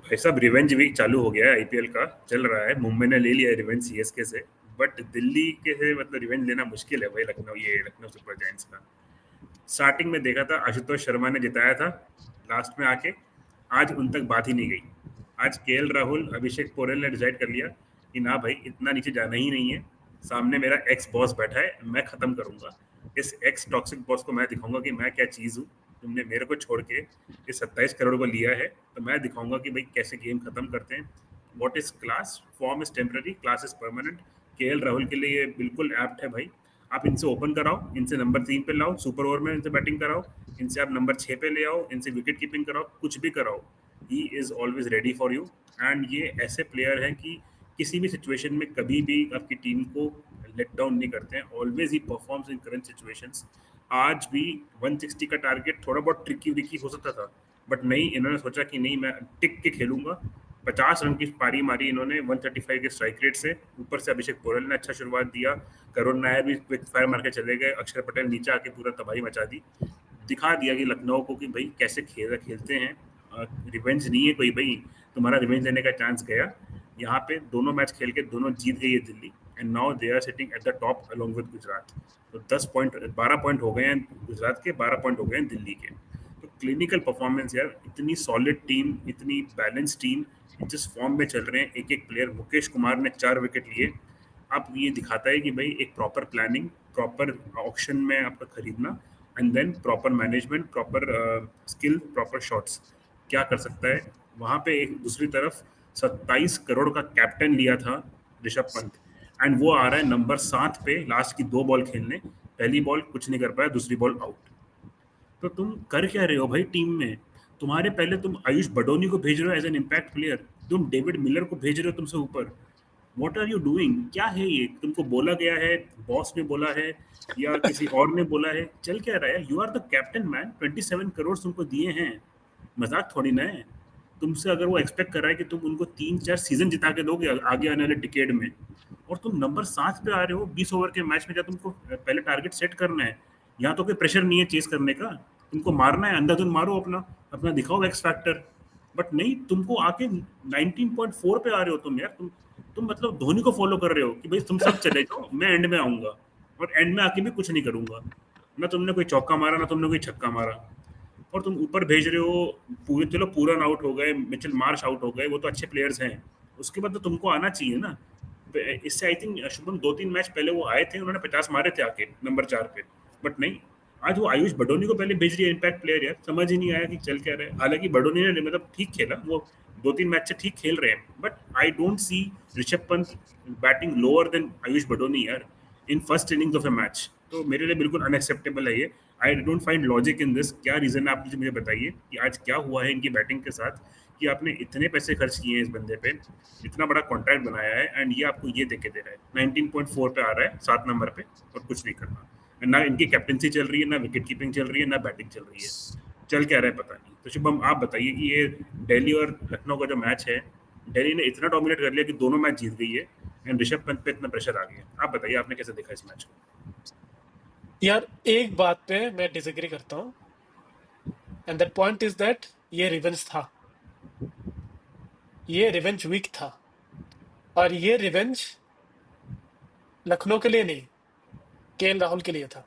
भाई साहब revenge week चालू हो गया है, आईपीएल का चल रहा है। मुंबई ने ले लिया है रिवेंज सीएसके से, बट दिल्ली के से मतलब रिवेंज लेना मुश्किल है भाई। लखनऊ सुपर जायंट्स का स्टार्टिंग में देखा था, आशुतोष शर्मा ने जिताया था लास्ट में आके। आज उन तक बात ही नहीं गई। आज केएल राहुल, अभिषेक पोरेल ने डिसाइड कर लिया कि ना भाई, इतना नीचे जाना ही नहीं है। सामने मेरा एक्स बॉस बैठा है, मैं खत्म करूंगा इस एक्स टॉक्सिक बॉस को। मैं दिखाऊंगा कि मैं क्या चीज हूँ। तुमने मेरे को छोड़ के इस 27 करोड़ को लिया है, तो मैं दिखाऊंगा कि भाई कैसे गेम खत्म करते हैं। What is class, form is temporary, class is permanent. KL Rahul के लिए ये बिल्कुल एप्ट है भाई। आप इनसे ओपन कराओ, इनसे नंबर 3 पे लाओ, सुपर ओवर में इनसे बैटिंग कराओ, इनसे आप नंबर 6 पे ले आओ, इनसे विकेट कीपिंग कराओ, कुछ भी कराओ। He is always ready for you. And ये ऐसे प्लेयर हैं कि किसी भी सिचुएशन में कभी भी आपकी टीम को लेट डाउन नहीं करते हैं। Always he performs in current situations. आज भी 160 का टारगेट थोड़ा बहुत ट्रिकी विकी हो सकता था, बट नहीं, इन्होंने सोचा कि नहीं, मैं टिक के खेलूंगा। 50 रन की पारी मारी इन्होंने 135 के स्ट्राइक रेट से। ऊपर से अभिषेक पोरल ने अच्छा शुरुआत दिया, करुण नायर भी क्विक फायर मार के चले गए, अक्षर पटेल नीचे आके पूरा तबाही मचा दी। दिखा दिया कि लखनऊ को कि भाई कैसे खेलते हैं। रिवेंज नहीं है कोई भाई, तुम्हारा रिवेंज लेने का चांस गया। यहाँ पे दोनों मैच खेल के दोनों जीत गई है Delhi, and now they are sitting at the top along with Gujarat. तो 10 पॉइंट, 12 पॉइंट हो गए हैं गुजरात के, 12 पॉइंट हो गए हैं दिल्ली के। तो क्लिनिकल परफॉर्मेंस यार, इतनी सॉलिड टीम, इतनी बैलेंस टीम, जिस फॉर्म में चल रहे हैं एक एक प्लेयर। मुकेश कुमार ने 4 विकेट लिए। अब ये दिखाता है कि भाई एक प्रॉपर प्लानिंग, प्रॉपर ऑक्शन में आपका खरीदना, and then proper management, proper skill, proper shots क्या कर सकता है। वहाँ पे एक दूसरी तरफ 27 करोड़ का कैप्टन लिया था ऋषभ पंत, एंड वो आ रहा है नंबर 7 पे लास्ट की 2 बॉल खेलने। पहली बॉल कुछ नहीं कर पाया, दूसरी बॉल आउट। तो तुम कर क्या रहे हो भाई टीम में? तुम्हारे पहले तुम आयुष बडोनी को भेज रहे हो एज एन इम्पैक्ट प्लेयर, तुम डेविड मिलर को भेज रहे हो तुमसे ऊपर। What are you doing? क्या है ये? तुमको बोला गया है, बॉस ने बोला है या किसी और ने बोला है? चल क्या रहा है? You are the captain man, 27 crore तुमको दिए हैं, मजाक थोड़ी ना है। तुमसे अगर वो एक्सपेक्ट कर रहा है कि तुम उनको 3-4 सीजन जिता के दोगे आगे आने वाले डिकेड में, और तुम नंबर 7 पे आ रहे हो 20 ओवर के मैच में, जब तुमको पहले टारगेट सेट करना है। यहाँ तो कोई प्रेशर नहीं है चेस करने का, तुमको मारना है, अंधाधुन मारो, अपना अपना दिखाओ एक्स फैक्टर। बट नहीं, तुमको आके 19.4 पे आ रहे हो तुम यार। तुम मतलब धोनी को फॉलो कर रहे हो कि भाई तुम सब चले जाओ, मैं एंड में आऊंगा, और एंड में आके भी कुछ नहीं करूंगा। ना तुमने कोई चौका मारा, ना तुमने कोई छक्का मारा, और तुम ऊपर भेज रहे हो। पूरे चलो, पूरन आउट हो गए, मिचेल मार्श आउट हो गए, वो तो अच्छे प्लेयर्स हैं। उसके बाद तो तुमको आना चाहिए ना। इससे आई थिंक शुभम 2-3 मैच पहले वो आए थे, उन्होंने 50 मारे थे आके नंबर 4 पे, बट नहीं। आज वो आयुष बडोनी को पहले भेज रही है इम्पैक्ट प्लेयर यार। समझ ही नहीं आया कि चल क्या रहा है। हालांकि बडोनी ने मतलब ठीक खेला, वो 2-3 मैच से ठीक खेल रहे हैं, but I don't see Rishabh Pant batting lower than Ayush Badoni यार, in first innings of a match. तो मेरे लिए बिल्कुल अनएक्सेप्टेबल है ये। I don't find logic in this. क्या रीज़न है, आप मुझे बताइए कि आज क्या हुआ है इनकी बैटिंग के साथ, कि आपने इतने पैसे खर्च किए हैं इस बंदे पे, इतना बड़ा कॉन्ट्रैक्ट बनाया है, एंड ये आपको ये देके दे रहा है 19.4 पे आ रहा है 7 नंबर पे, और कुछ नहीं करना। ना इनकी कैप्टनसी चल रही है, ना विकेट कीपिंग चल रही है, ना बैटिंग चल रही है। चल क्या रहा है पता नहीं। तो शुभम आप बताइए कि ये दिल्ली और लखनऊ का जो मैच है, दिल्ली ने इतना डोमिनेट कर लिया कि दोनों मैच जीत गई है, एंड ऋषभ पंत पे इतना प्रेशर आ गया। आप बताइए, आपने कैसे देखा इस मैच को? यार एक बात पे मैं डिसएग्री करता हूँ, and that point is that ये रिवेंज था। ये रिवेंज वीक था, और ये रिवेंज लखनऊ के लिए नहीं, केएल राहुल के लिए था।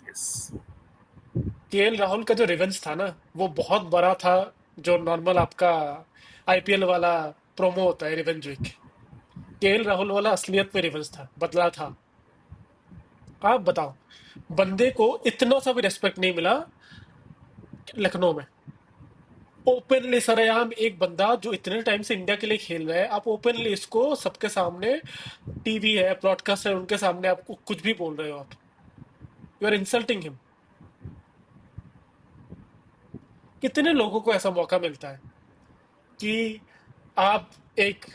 यस। केएल राहुल का जो रिवेंज था ना, वो बहुत बड़ा था। जो नॉर्मल आपका आईपीएल वाला प्रोमो होता है रिवेंज वीक, केएल राहुल वाला असलियत में रिवेंज था, बदला था। आप बताओ, बंदे को इतना सा भी रेस्पेक्ट नहीं मिला लखनऊ में। ओपनली सरेआम एक बंदा जो इतने टाइम से इंडिया के लिए खेल रहा है, आप ओपनली इसको सबके सामने, टीवी है, ब्रॉडकास्ट है, उनके सामने आपको कुछ भी बोल रहे हो आप। You are insulting him. कितने लोगों को ऐसा मौका मिलता है कि आप एक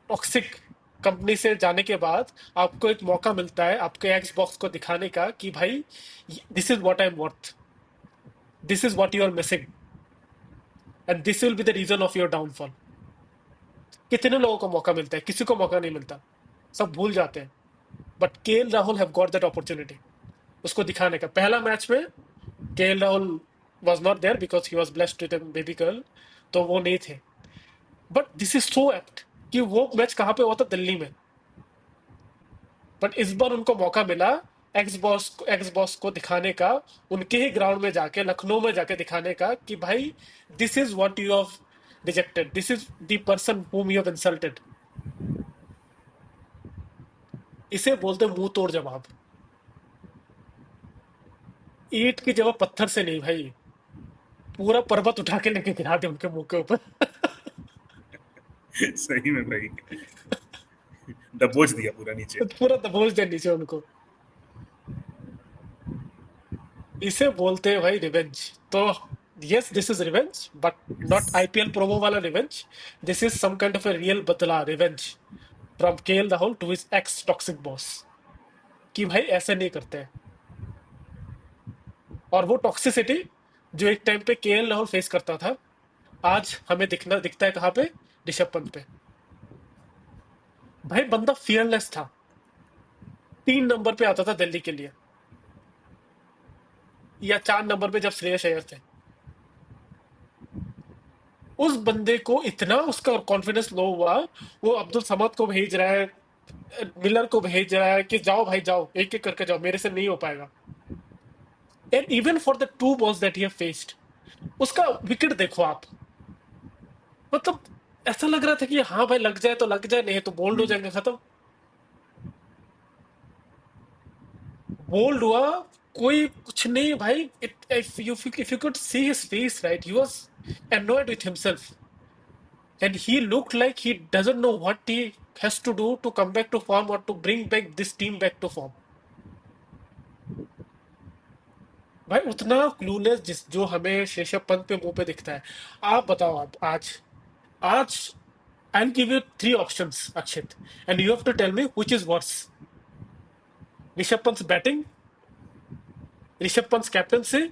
टॉक्सिक कंपनी से जाने के बाद आपको एक मौका मिलता है आपके एक्स बॉक्स को दिखाने का कि भाई this is what I am worth, this is what you are missing, and this will be the reason of your downfall. कितने लोगों को मौका मिलता है? किसी को मौका नहीं मिलता, सब भूल जाते हैं। But KL Rahul have got that opportunity उसको दिखाने का। पहला मैच में KL Rahul was not there because he was blessed with a baby girl, तो वो नहीं थे। But this is so apt कि वो मैच कहाँ पे हुआ था, दिल्ली में। बट इस बार उनको मौका मिला एक्स बॉस को दिखाने का, उनके ही ग्राउंड में जाके, लखनऊ में जाके दिखाने का कि भाई this is what you have rejected, this is the person whom you have insulted। इसे बोलते मुंह तोड़ जवाब। ईंट की जगह पत्थर से नहीं भाई, पूरा पर्वत उठा के लेके गिरा दे उनके मुंह के ऊपर। सही में भाई, दबोच दिया पूरा नीचे। पूरा दबोच दे नीचे उनको। इसे बोलते हैं भाई रिवेंज। तो yes, this is revenge, but not IPL promo वाला revenge. This is some kind of a real बदला revenge from KL Rahul to his ex toxic boss, कि भाई ऐसे नहीं करते हैं। और वो टॉक्सिसिटी जो एक टाइम पे केएल राहुल फेस करता था, आज हमें दिखता है कहाँ पे, ऋषभ पंत पे। भाई बंदा फियरलेस था, 3 नंबर पे आता था दिल्ली के लिए, या 4 नंबर पे जब श्रेयस अय्यर थे। उस बंदे को इतना उसका कॉन्फिडेंस लो हुआ, वो अब्दुल समद को भेज रहा है, मिलर को भेज रहा है कि जाओ भाई जाओ, एक एक करके जाओ, मेरे से नहीं हो पाएगा। And even for the 2 balls that he have faced, उसका विकेट देखो आप, मतलब ऐसा लग रहा था कि हाँ भाई लग जाए तो लग जाए, नहीं तो बोल्ड हो जाएंगे, खत्म। बोल्ड हुआ, कोई कुछ नहीं भाई। If you could see his face, right, he was annoyed with himself, and he looked like he doesn't know what he has to do to come back to form or to bring back this team back to form। भाई उतना clueless जिस जो हमें ऋषभ पंत पे मुंह पे दिखता है। आप बताओ, आप आज आज I'll give you 3 options, Akshit, and you have to tell me which is worse: Rishabh Pant batting, Rishabh Pant captaincy,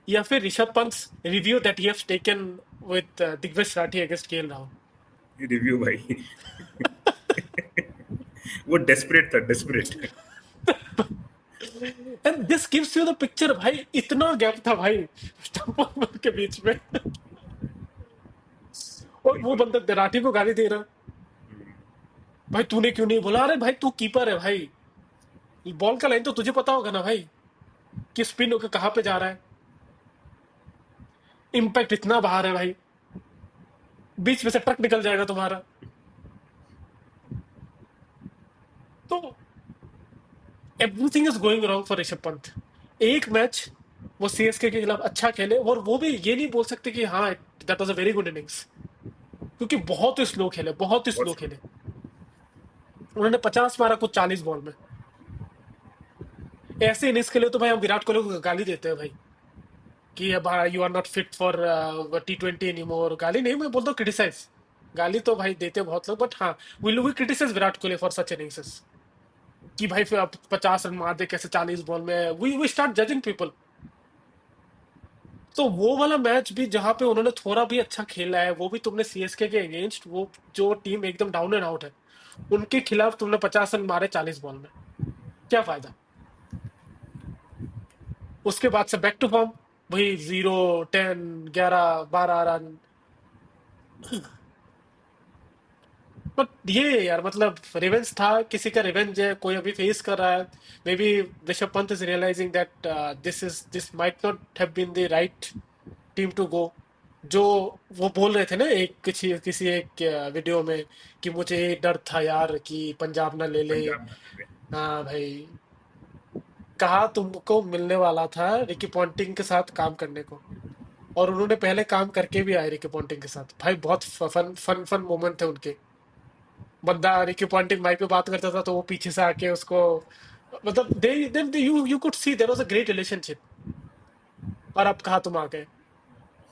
या फिर Rishabh Pant review that he have taken with Digvijay Rathi against KL Rahul. Review भाई, वो डेस्परेट था, desperate. And this gives you the picture भाई, इतना gap था भाई stump के बीच में, और वो बिल्कुल। बंदा राठी को गाली दे रहा, भाई तूने क्यों नहीं बोला। अरे भाई तू कीपर है भाई, बॉल का लाइन तो तुझे पता होगा ना भाई, कि स्पिन होकर कहाँ पे जा रहा है। इम्पैक्ट इतना बाहर है भाई, बीच में से ट्रक निकल जाएगा तुम्हारा। तो everything is going wrong for Rishabh Pant. एक मैच वो सीएसके के खिलाफ अच्छा खेले, और वो भी ये नहीं बोल सकते कि हाँ that was a very good innings, क्योंकि बहुत ही स्लो खेले, बहुत ही बहुत स्लो स्लो। खेले। उन्होंने 50 मारा कुछ 40 बॉल में। ऐसे इनिंग्स के लिए तो भाई हम विराट कोहली को गाली देते हैं भाई, कि अब you are not fit for T20 any more. गाली नहीं, मैं बोलता हूँ क्रिटिसाइज। गाली तो भाई देते हैं बहुत लोग, बट हाँ, will we criticise Virat Kohli for such innings, कि भाई फिर आप 50 रन मार दे कैसे 40 बॉल में, वी स्टार्ट जजिंग पीपल। तो वो वाला मैच भी जहां पे उन्होंने थोड़ा भी अच्छा खेला है, वो भी तुमने सीएसके के अगेंस्ट, वो जो टीम एकदम डाउन एंड आउट है, उनके खिलाफ तुमने 50 रन मारे 40 बॉल में, क्या फायदा। उसके बाद से बैक टू फॉर्म, वही 0, 10, 11, 12 रन। बट ये यार मतलब रिवेंज था, किसी का रिवेंज है, कोई अभी फेस कर रहा है। Maybe Rishabh Pant is realising that this might not have been the right team to go. जो वो बोल रहे थे ना एक किसी किसी एक वीडियो में, कि मुझे डर था यार कि पंजाब ना ले ले। पंजाब में ले गए। हाँ भाई, कहा तुमको मिलने वाला था रिकी पॉन्टिंग के साथ काम करने को, और उन्होंने पहले काम करके भी आए रिकी पॉन्टिंग के साथ। भाई बहुत फन फन फन मोमेंट थे उनके। बंदा रिकी पॉन्टिंग माइक पे बात करता था तो वो पीछे से आके उसको, मतलब they you could see there was a great relationship. और अब कहा तुम आ गए,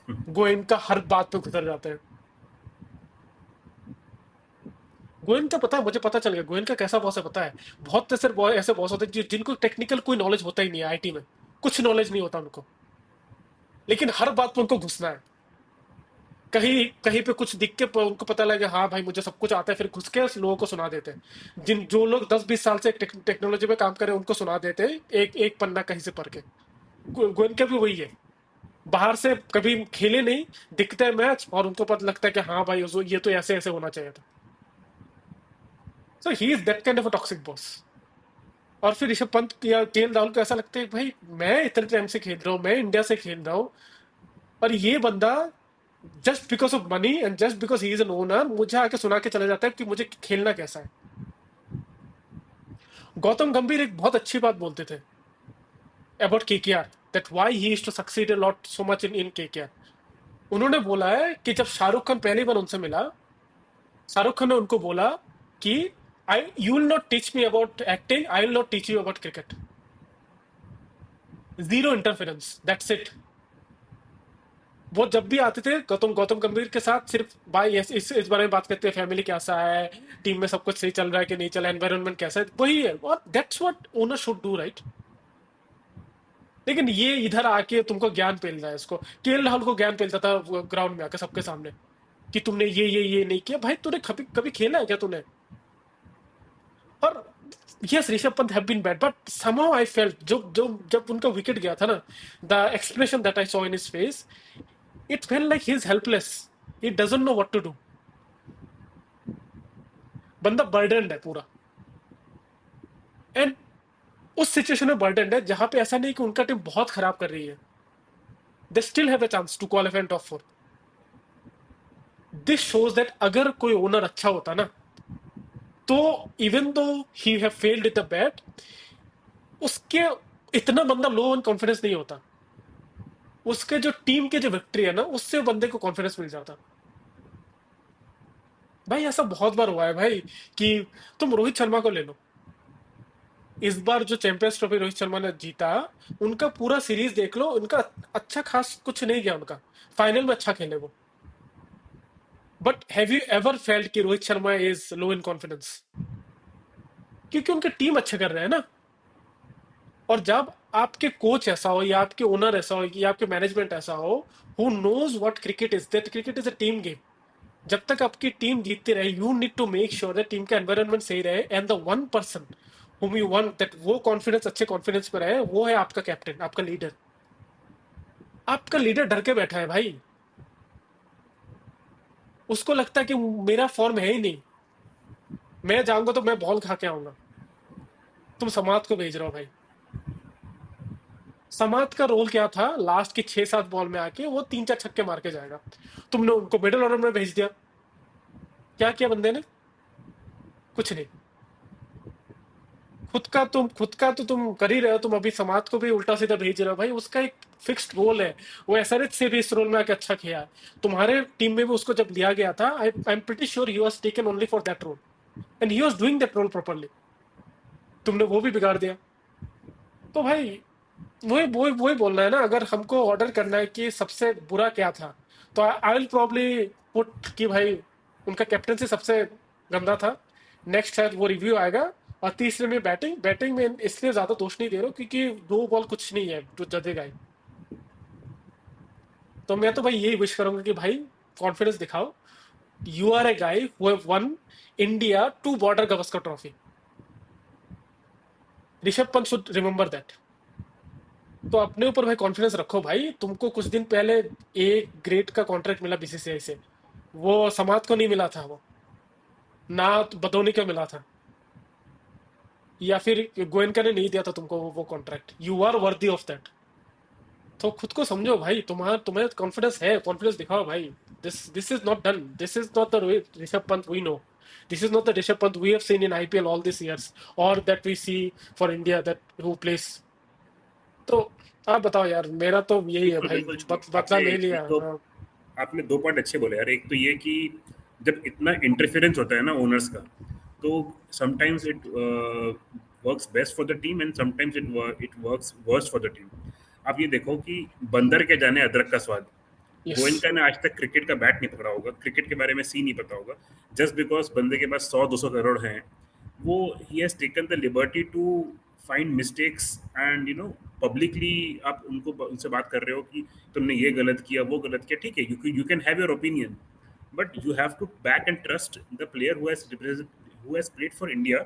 गोयन का हर बात पे गुजर जाते हैं। गोयन का पता है, मुझे पता चल गया गोयन का कैसा बॉस है पता है। बहुत ऐसे बॉस होते हैं जिनको टेक्निकल कोई नॉलेज होता ही नहीं है, आईटी में कुछ नॉलेज नहीं होता उनको, लेकिन हर बात पे उनको घुसना है। कहीं कहीं पे कुछ दिख के उनको पता लगे हाँ भाई मुझे सब कुछ आता है, फिर घुस के उस लोगों को सुना देते हैं। जिन जो लोग 10-20 साल से टेक्नोलॉजी में काम कर रहे हैं उनको सुना देते हैं एक एक पन्ना कहीं से पढ़ के। गोयन का भी वही है। बाहर से कभी खेले नहीं, दिखते हैं मैच और उनको पता लगता है कि हाँ भाई ये तो ऐसे ऐसे होना चाहिए था। So he is that kind of a toxic boss. और फिर ऋषभ पंत या केएल राहुल को ऐसा लगता है भाई मैं इतने टाइम से खेल रहा हूँ, मैं इंडिया से खेल रहा हूँ, और ये बंदा just because of money and just because he is an owner मुझे आके सुना के चला जाता है कि मुझे खेलना कैसा है। गौतम गंभीर एक बहुत अच्छी बात बोलते थे about KKR, that why he is to succeed a lot so much in KKR. उन्होंने बोला है कि जब शाहरुख खान पहली बार उनसे मिला, शाहरुख खान ने उनको बोला कि I you will not teach me about acting, I will not teach you about cricket, zero interference, that's it. वो जब भी आते थे गौतम गौतम गंभीर के साथ सिर्फ भाई इस बारे में बात करते हैं, फैमिली कैसा है, टीम में सब कुछ सही चल रहा है कि नहीं चल रहा है, एनवायरमेंट कैसा है, वही है। और that's what owner should do, right. लेकिन ये इधर आके तुमको ज्ञान पेल रहा है इसको। केएल राहुल को ज्ञान पेलता था ग्राउंड में आके सबके सामने कि तुमने ये नहीं किया। भाई तूने कभी कभी खेला है क्या तूने? और yes Rishabh Pant have been bad but somehow I felt जो जो जब उनका विकेट गया था ना, the expression that I saw in his face, it felt like he is helpless, he doesn't know what to do. बंदा बर्डनड है पूरा। एंड उस सिचुएशन में बर्डनड है जहां पे ऐसा नहीं कि उनका टीम बहुत खराब कर रही है, they still have a chance to qualify in top 4। This shows that अगर कोई ओनर अच्छा होता ना, तो even though he have failed it the bat, उसके इतना बंदा लो ऑन कॉन्फिडेंस नहीं होता। उसके जो टीम के जो विक्ट्री है ना, उससे बंदे को कॉन्फिडेंस मिल जाता। भाई ऐसा बहुत बार हुआ है भाई कि तुम रोहित शर्मा को ले लो। इस बार जो चैंपियंस ट्रॉफी रोहित शर्मा ने जीता, उनका पूरा सीरीज देख लो, उनका अच्छा खास कुछ नहीं गया उनका, फाइनल में अच्छा खेले वो। But have you ever felt कि Rohit Sharma is low in confidence? क्योंकि उनके टीम अच्छे कर रहे हैं ना। और जब आपके कोच ऐसा हो या आपके ओनर ऐसा हो या आपके मैनेजमेंट ऐसा हो who knows what cricket is, that cricket is a team game. जब तक आपकी टीम जीतती रहे, you need to make sure that team का एनवायरनमेंट सही रहे and the one person whom you want that वो कॉन्फिडेंस अच्छे कॉन्फिडेंस पे रहे, वो है आपका कैप्टन, आपका लीडर। आपका लीडर डर के बैठा है भाई। उसको लगता है कि मेरा फॉर्म है ही नहीं, मैं जाऊंगा तो मैं बॉल खा के आऊंगा। तुम समाज को भेज रहे हो भाई। समाज का रोल क्या था लास्ट की 6-7 बॉल में आके वो 3-4 छक्के मार के जाएगा। तुमने उनको मिडिल ऑर्डर में भेज दिया। क्या किया बंदे ने? कुछ नहीं। खुद का तो तुम कर ही रहे हो, तुम अभी समाज को भी उल्टा सीधा भेज रहे हो। भाई उसका एक फिक्स्ड रोल है, वो एसआरएच से भी इस रोल में आके अच्छा किया है। तुम्हारे टीम में भी उसको जब लिया गया था, I am pretty sure he was taken only for that role and he was doing that role properly. तुमने वो भी बिगाड़ दिया। तो भाई वही बोलना है ना, अगर हमको ऑर्डर करना है कि सबसे बुरा क्या था, तो आई विल प्रॉब्ली पुट कि भाई उनका कैप्टनसी सबसे गंदा था। नेक्स्ट शायद वो रिव्यू आएगा। और तीसरे में बैटिंग, बैटिंग में इसलिए ज्यादा दोष नहीं दे रहा हूँ क्योंकि 2 बॉल कुछ नहीं है जो जजेगा ही। तो मैं तो भाई यही विश करूंगा कि भाई कॉन्फिडेंस दिखाओ। You are a guy who have won India 2 Border Gavaskar trophy. Rishabh Pant should remember that. तो अपने ऊपर भाई कॉन्फिडेंस रखो भाई। तुमको कुछ दिन पहले एक ग्रेट का कॉन्ट्रैक्ट मिला बीसीसीआई से, वो समाज को नहीं मिला था, वो ना बदोनी को मिला था, या फिर गोयनका ने नहीं दिया था तुमको वो contract. You are worthy of that. तो खुद को समझो भाई, तुम्हें कॉन्फिडेंस है, कॉन्फिडेंस दिखाओ भाई। This is not done, this is not the Rishabh Pant we know, this is not the Rishabh Pant we have seen in IPL all this years और that we see for India that who plays. तो आप बताओ यार, मेरा तो यही है बिल्कुल भाई, बिल्कुल शुभम, बदला आपने ले एक लिया। तो हाँ। आपने 2 पॉइंट अच्छे बोले यार। एक तो ये कि जब इतना इंटरफेरेंस होता है ना ओनर्स का, तो sometimes it works best for the team and sometimes it works worst for the team. आप ये देखो कि बंदर के जाने अदरक का स्वाद। यस। गोयनका ने आज तक क्रिकेट का बैट नहीं पकड़ा होगा, क्रिकेट के बारे में सी नहीं पता होगा। जस्ट बिकॉज बंदे के पास 100-200 करोड़ हैं, वो he has taken the liberty to find mistakes and publicly आप उनको उनसे बात कर रहे हो कि तुमने ये गलत किया, वो गलत किया। ठीक है, you can have your opinion, but you have to back and trust the player who has played for India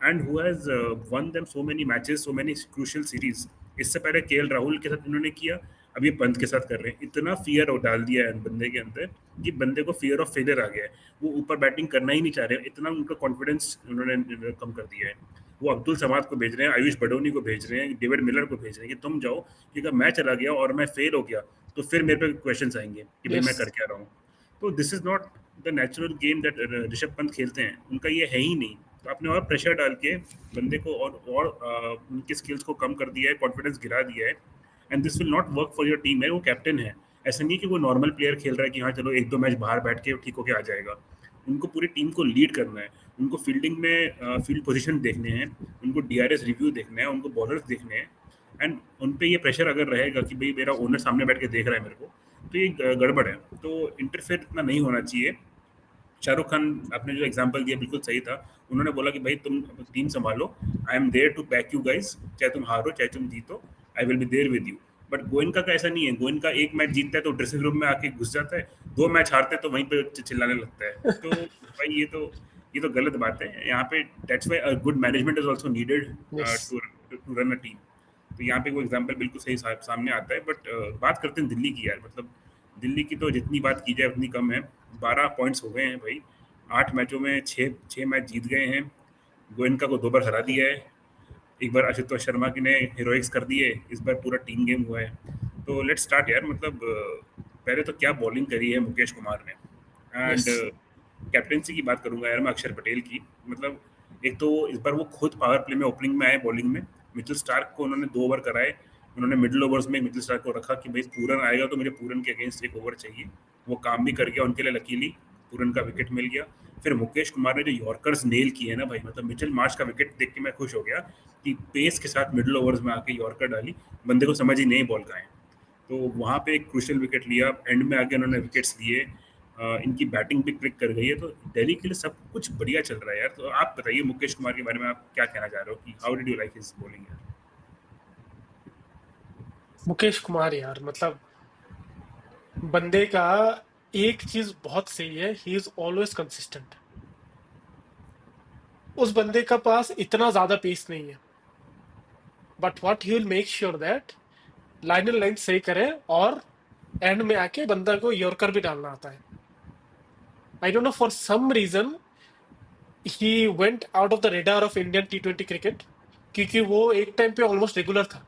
and who has won them so many matches, so many crucial series. इससे पहले KL Rahul के साथ उन्होंने किया, अब ये पंत के साथ कर रहे हैं, इतना फियर डाल दिया है बंदे के अंदर कि बंदे को फियर ऑफ फेलियर आ गया है। वो ऊपर बैटिंग करना ही नहीं चाह रहे, इतना उनका कॉन्फिडेंस उन्होंने कम कर दिया है। वो अब्दुल समाद को भेज रहे हैं, आयुष बडोनी को भेज रहे हैं, डेविड मिलर को भेज रहे हैं कि तुम जाओ, कि अगर मैं चला गया और मैं फेल हो गया तो फिर मेरे पे क्वेश्चन आएंगे कि भाई मैं यस। कर क्या रहा हूँ। तो this is not the natural game that Rishabh Pant खेलते हैं, उनका ये है ही नहीं। तो आपने और प्रेशर डाल के बंदे को और उनकी स्किल्स को कम कर दिया है, कॉन्फिडेंस गिरा दिया है, and this will not work for your team है। वो कैप्टन है, ऐसा नहीं है कि वो नॉर्मल प्लेयर खेल रहा है कि हाँ चलो एक दो मैच बाहर बैठ के ठीक होके आ जाएगा। उनको पूरी टीम को लीड करना है, उनको फील्डिंग में फील्ड पोजीशन देखने हैं, उनको डीआरएस रिव्यू देखना है, उनको बॉलर्स देखने हैं, एंड उन पे ये प्रेशर अगर रहेगा कि भाई मेरा ओनर सामने बैठ के देख रहा है मेरे को, तो ये गड़बड़ है। तो इंटरफेयर इतना नहीं होना चाहिए। शाहरुख खान, आपने जो एग्जांपल दिया बिल्कुल सही था। उन्होंने बोला कि भाई तुम टीम संभालो, I am there to back you guys, चाहे तुम हारो चाहे तुम जीतो, I will be there with you. But Goenka का ऐसा नहीं है। गोयनका एक मैच जीतता है तो ड्रेसिंग रूम में आके घुस जाता है, दो मैच हारते हैं तो वहीं पे चिल्लाने लगता है। तो भाई ये तो गलत बात है यहाँ पे। That's why a good management is also needed yes. To run a team. तो यहाँ पे वो एग्जांपल बिल्कुल सही सामने आता है। बट बात करते हैं दिल्ली की यार, मतलब दिल्ली की तो जितनी बात की जाए उतनी कम है। 12 पॉइंट्स हो गए हैं भाई, 8 मैचों में 6 मैच जीत गए हैं। गोयनका को 2 बार हरा दिया है, एक बार आशुतोष शर्मा की ने हीरोइक्स कर दिए, इस बार पूरा टीम गेम हुआ है। तो लेट्स स्टार्ट यार, मतलब पहले तो क्या बॉलिंग करी है मुकेश कुमार ने। And yes. कैप्टेंसी की बात करूंगा यार मैं अक्षर पटेल की। मतलब एक तो इस बार वो खुद पावर प्ले में ओपनिंग में आए, बॉलिंग में मिचेल स्टार्क को उन्होंने 2 ओवर कराए। उन्होंने मिडिल ओवर्स में मिचेल स्टार्क को रखा कि भाई पूरन आएगा तो मुझे पूरन के अगेंस्ट एक ओवर चाहिए। वो काम भी कर गया उनके लिए, लकीली पूरन का विकेट मिल गया। फिर मुकेश कुमार ने जो यॉर्कर्स नेल किए हैं ना भाई, मतलब मिचेल मार्श का विकेट देख के मैं खुश हो गया कि पेस के साथ मिडिल ओवर्स में आके यॉर्कर डाली, बंदे को समझ ही नहीं बॉल का है। तो वहाँ पे एक क्रूशियल विकेट लिया, एंड में आके उन्होंने विकेट्स लिए। इनकी बैटिंग भी क्लिक कर गई है, तो दिल्ली के लिए सब कुछ बढ़िया चल रहा है यार। तो आप बताइए मुकेश कुमार के बारे में आप क्या कहना चाह रहे हो, कि how did you like his bowling यार? मुकेश कुमार यार, मतलब बंदे का एक चीज बहुत सही है, ही इज ऑलवेज कंसिस्टेंट। उस बंदे का पास इतना ज्यादा पेस नहीं है, but what he will make sure that line and line सही करे, और एंड में आके बंदा को यॉर्कर भी डालना आता है। I don't know, for some reason he went out of the radar of Indian टी20 क्रिकेट, क्योंकि वो एक टाइम पे ऑलमोस्ट रेगुलर था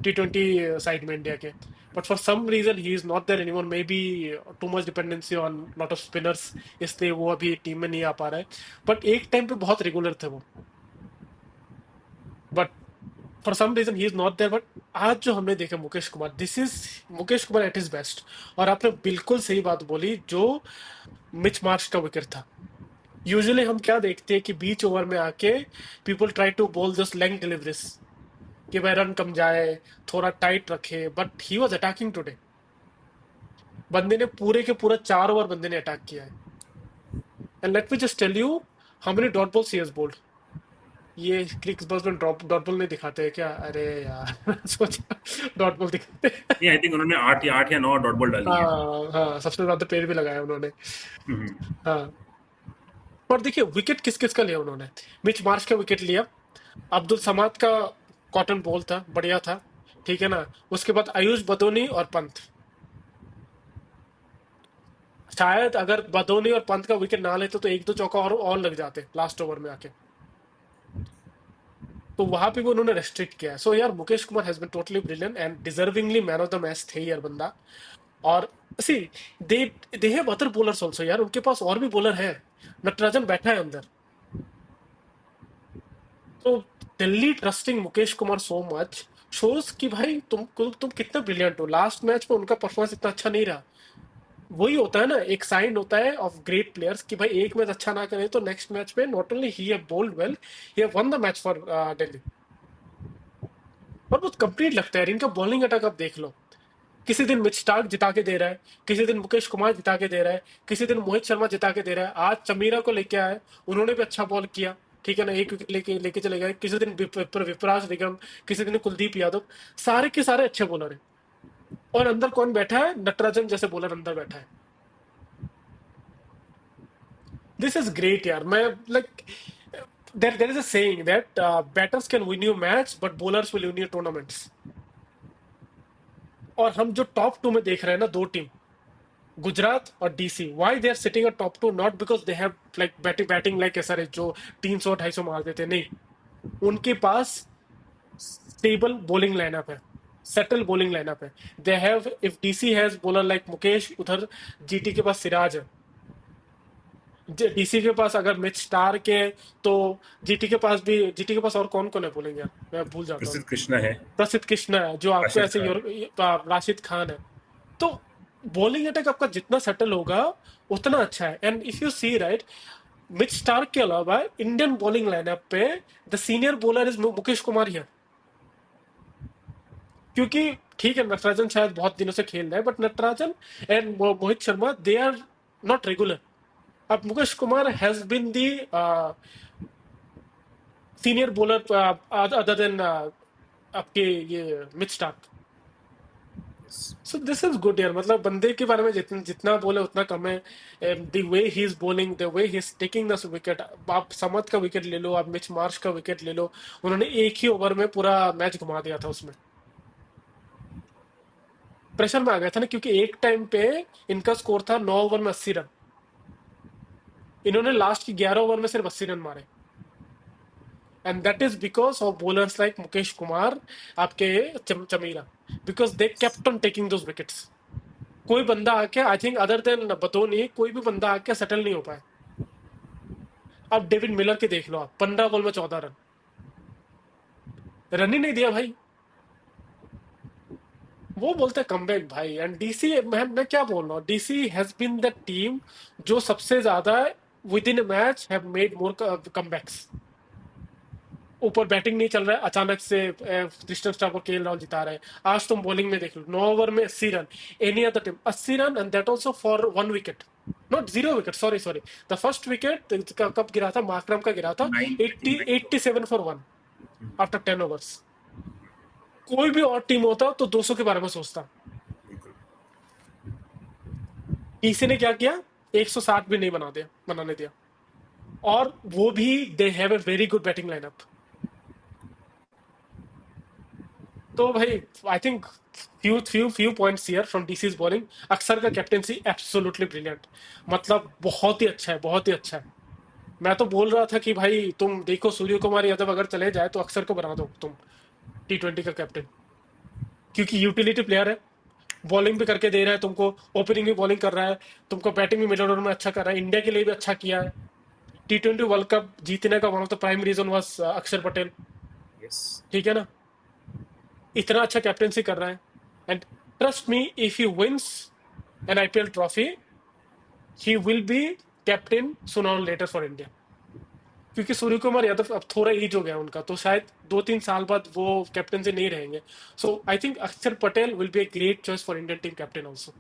टी20 साइड में इंडिया के। But for some reason he is not there anymore, maybe too much dependency on lot of spinners, इसलिए वो अभी टीम में नहीं आ पा रहा है। बट एक टाइम पे बहुत रेगुलर थे वो, but for some reason he is not there. But आज जो हमने देखा Mukesh Kumar, this is Mukesh Kumar at his best. और आपने बिल्कुल सही बात बोली, जो मिच मार्श का विकेट था। यूजुअली हम क्या देखते हैं कि बीच ओवर में आके people try to bowl just length deliveries, कि वह रन कम जाए, थोड़ा टाइट रखे, but he was attacking today. बंदे ने पूरे के पूरा 4 ओवर बंदे ने अटैक किया है। And let me just tell you how many dot balls he has bowled. ये क्रिक्स बॉल्स में डॉट बॉल नहीं दिखाते हैं क्या? अरे यार सोचा डॉट बॉल दिखाते हैं। नहीं, आई थिंक उन्होंने 8 या 9 डॉट बॉल डाली है। हाँ हाँ, सबसे ज्यादा पेड़ भी लगाया उन्होंने। हम्म। हाँ, पर देखिए विकेट किस किस का लिया उन्होंने। मिच मार्श का विकेट लिया, अब्दुल समाद का कॉटन बॉल था, बढ़िया था, ठीक है ना। उसके बाद आयुष बदोनी और पंत। शायद अगर बदोनी और पंत का विकेट ना लेते तो एक दो चौका और लग जाते लास्ट ओवर में आके। तो वहां पे भी उन्होंने रेस्ट्रिक्ट किया है। सो यार Mukesh Kumar has been totally brilliant and deservingly man of the match थे यार बंदा। और see, they they have other bowlers also यार, उनके पास और भी बॉलर है। नटराजन बैठा है अंदर। तो Delhi trusting Mukesh Kumar so much shows कि भाई तुम कितना ब्रिलियंट हो। लास्ट मैच में उनका परफॉर्मेंस इतना अच्छा नहीं रहा। वही होता है ना, एक साइन होता है ऑफ ग्रेट प्लेयर्स कि भाई एक मैच अच्छा ना करे तो नेक्स्ट मैच में not only he have bowled well, he have won the match for Delhi. और बहुत कंप्लीट लगता है यार इनका बॉलिंग अटैक। आप देख लो, किसी दिन मिच स्टार्क जिता के दे रहा है, किसी दिन मुकेश कुमार जिता के दे रहा है, किसी दिन मोहित शर्मा जिता के दे रहा है। आज चमीरा को लेके आए, उन्होंने भी अच्छा बॉल किया, ठीक है ना, एक विकेट लेके लेके चले गए। किसी दिन विपराज निगम, किसी दिन कुलदीप यादव, सारे के सारे अच्छे बॉलर हैं। और अंदर कौन बैठा है? नटराजन जैसे बॉलर अंदर बैठा है। दिस इज ग्रेट यार। मैं like, there is a saying that batters can win you match but bowlers will win you tournaments. और हम जो टॉप टू में देख रहे हैं ना, दो टीम, गुजरात और DC, why they are sitting a top two, not because they have like batting like SRH जो 300 250 मार देते, नहीं। उनके पास स्टेबल बॉलिंग लाइनअप है, सेटल बॉलिंग लाइनअप है। They have, if DC has bowler like Mukesh, उधर जीटी के पास सिराज है, डीसी के पास अगर मिच स्टार्क है, तो जीटी के पास और कौन कौन है बोलेंगे यार, मैं भूल जाता हूँ। प्रसिद्ध कृष्णा है, प्रसिद्ध कृष्णा है जो आपको राशिद ऐसे खान। राशिद खान है। तो बॉलिंग अटैक आपका जितना सेटल होगा उतना अच्छा है। And if you see right, Mitch Starc के अलावा इंडियन बॉलिंग लाइनअप पे the senior bowler is Mukesh Kumar here. क्योंकि ठीक है, नटराजन शायद बहुत दिनों से खेल रहे हैं, but Natarajan and Mohit Sharma they are not regular. अब Mukesh Kumar has been the senior bowler other than आपके ये Mitch Starc. So this is good यार, मतलब बंदे के बारे में जितना जितना बोले उतना कम है। The way he is bowling, the way he is taking the wicket, आप समत का विकेट ले लो, आप मिच मार्श का विकेट ले लो, उन्होंने एक ही ओवर में पूरा मैच घुमा दिया था उसमें। प्रेशर में आ गया था ना, क्योंकि एक टाइम पे इनका स्कोर था 9 ओवर में 80 रन, इन्होंने लास्ट की 11 ओवर में सिर्फ 80 रन मारे। And that is because of bowlers like Mukesh Kumar, आपके Chameera, because they kept on taking those wickets. कोई बंदा आके, I think other than Badoni, कोई भी बंदा आके सेटल नहीं हो पाया। अब डेविड मिलर के देख लो आप, 15 बॉल में 14 रन, रन ही नहीं दिया भाई। वो बोलते कमबैक भाई। एंड डीसी, मैं क्या बोल रहा हूँ, DC has been the team जो सबसे ज्यादा within match have made more comebacks. ऊपर बैटिंग नहीं चल रहा है, अचानक से क्रिस्टन स्टार को केएल राहुल जिता रहे हैं। आज तुम बॉलिंग में देख लो, 9 ओवर में 80 run, any other team 80 run, and that also for 1 wicket, not 0 wicket, sorry sorry. The first wicket कब गिरा था, मार्करम का गिरा था, 87 फॉर 1 आफ्टर 10 ओवर्स। कोई भी और टीम होता तो 200 के बारे में सोचता। बिल्कुल। डीसी ने क्या किया, 160 भी नहीं बनाने दिया। और वो भी they have a very good batting lineup. तो भाई I think few points here from DCs bowling. अक्षर का कैप्टेंसी एब्सोल्युटली ब्रिलियंट, मतलब बहुत ही अच्छा है, बहुत ही अच्छा है। मैं तो बोल रहा था कि भाई तुम देखो, सूर्य कुमार यादव अगर चले जाए तो अक्षर को बना दो तुम T20 का कैप्टन, क्योंकि यूटिलिटी प्लेयर है, बॉलिंग भी करके दे रहा है तुमको, ओपनिंग भी बॉलिंग कर रहा है तुमको, बैटिंग भी मिडल ऑर्डर में अच्छा कर रहा है, इंडिया के लिए भी अच्छा किया है। T20 वर्ल्ड कप जीतने का one of the prime reason was Axar Patel. Yes. ठीक है ना, इतना अच्छा कैप्टेंसी कर रहा है। And trust me, if he wins an IPL trophy, he will be captain sooner or later for India. क्योंकि सूर्य कुमार यादव अब थोड़ा एज हो गया उनका, तो शायद 2-3 साल बाद वो कैप्टन से नहीं रहेंगे। सो आई थिंक अक्षर Patel will be a great choice for Indian team captain also.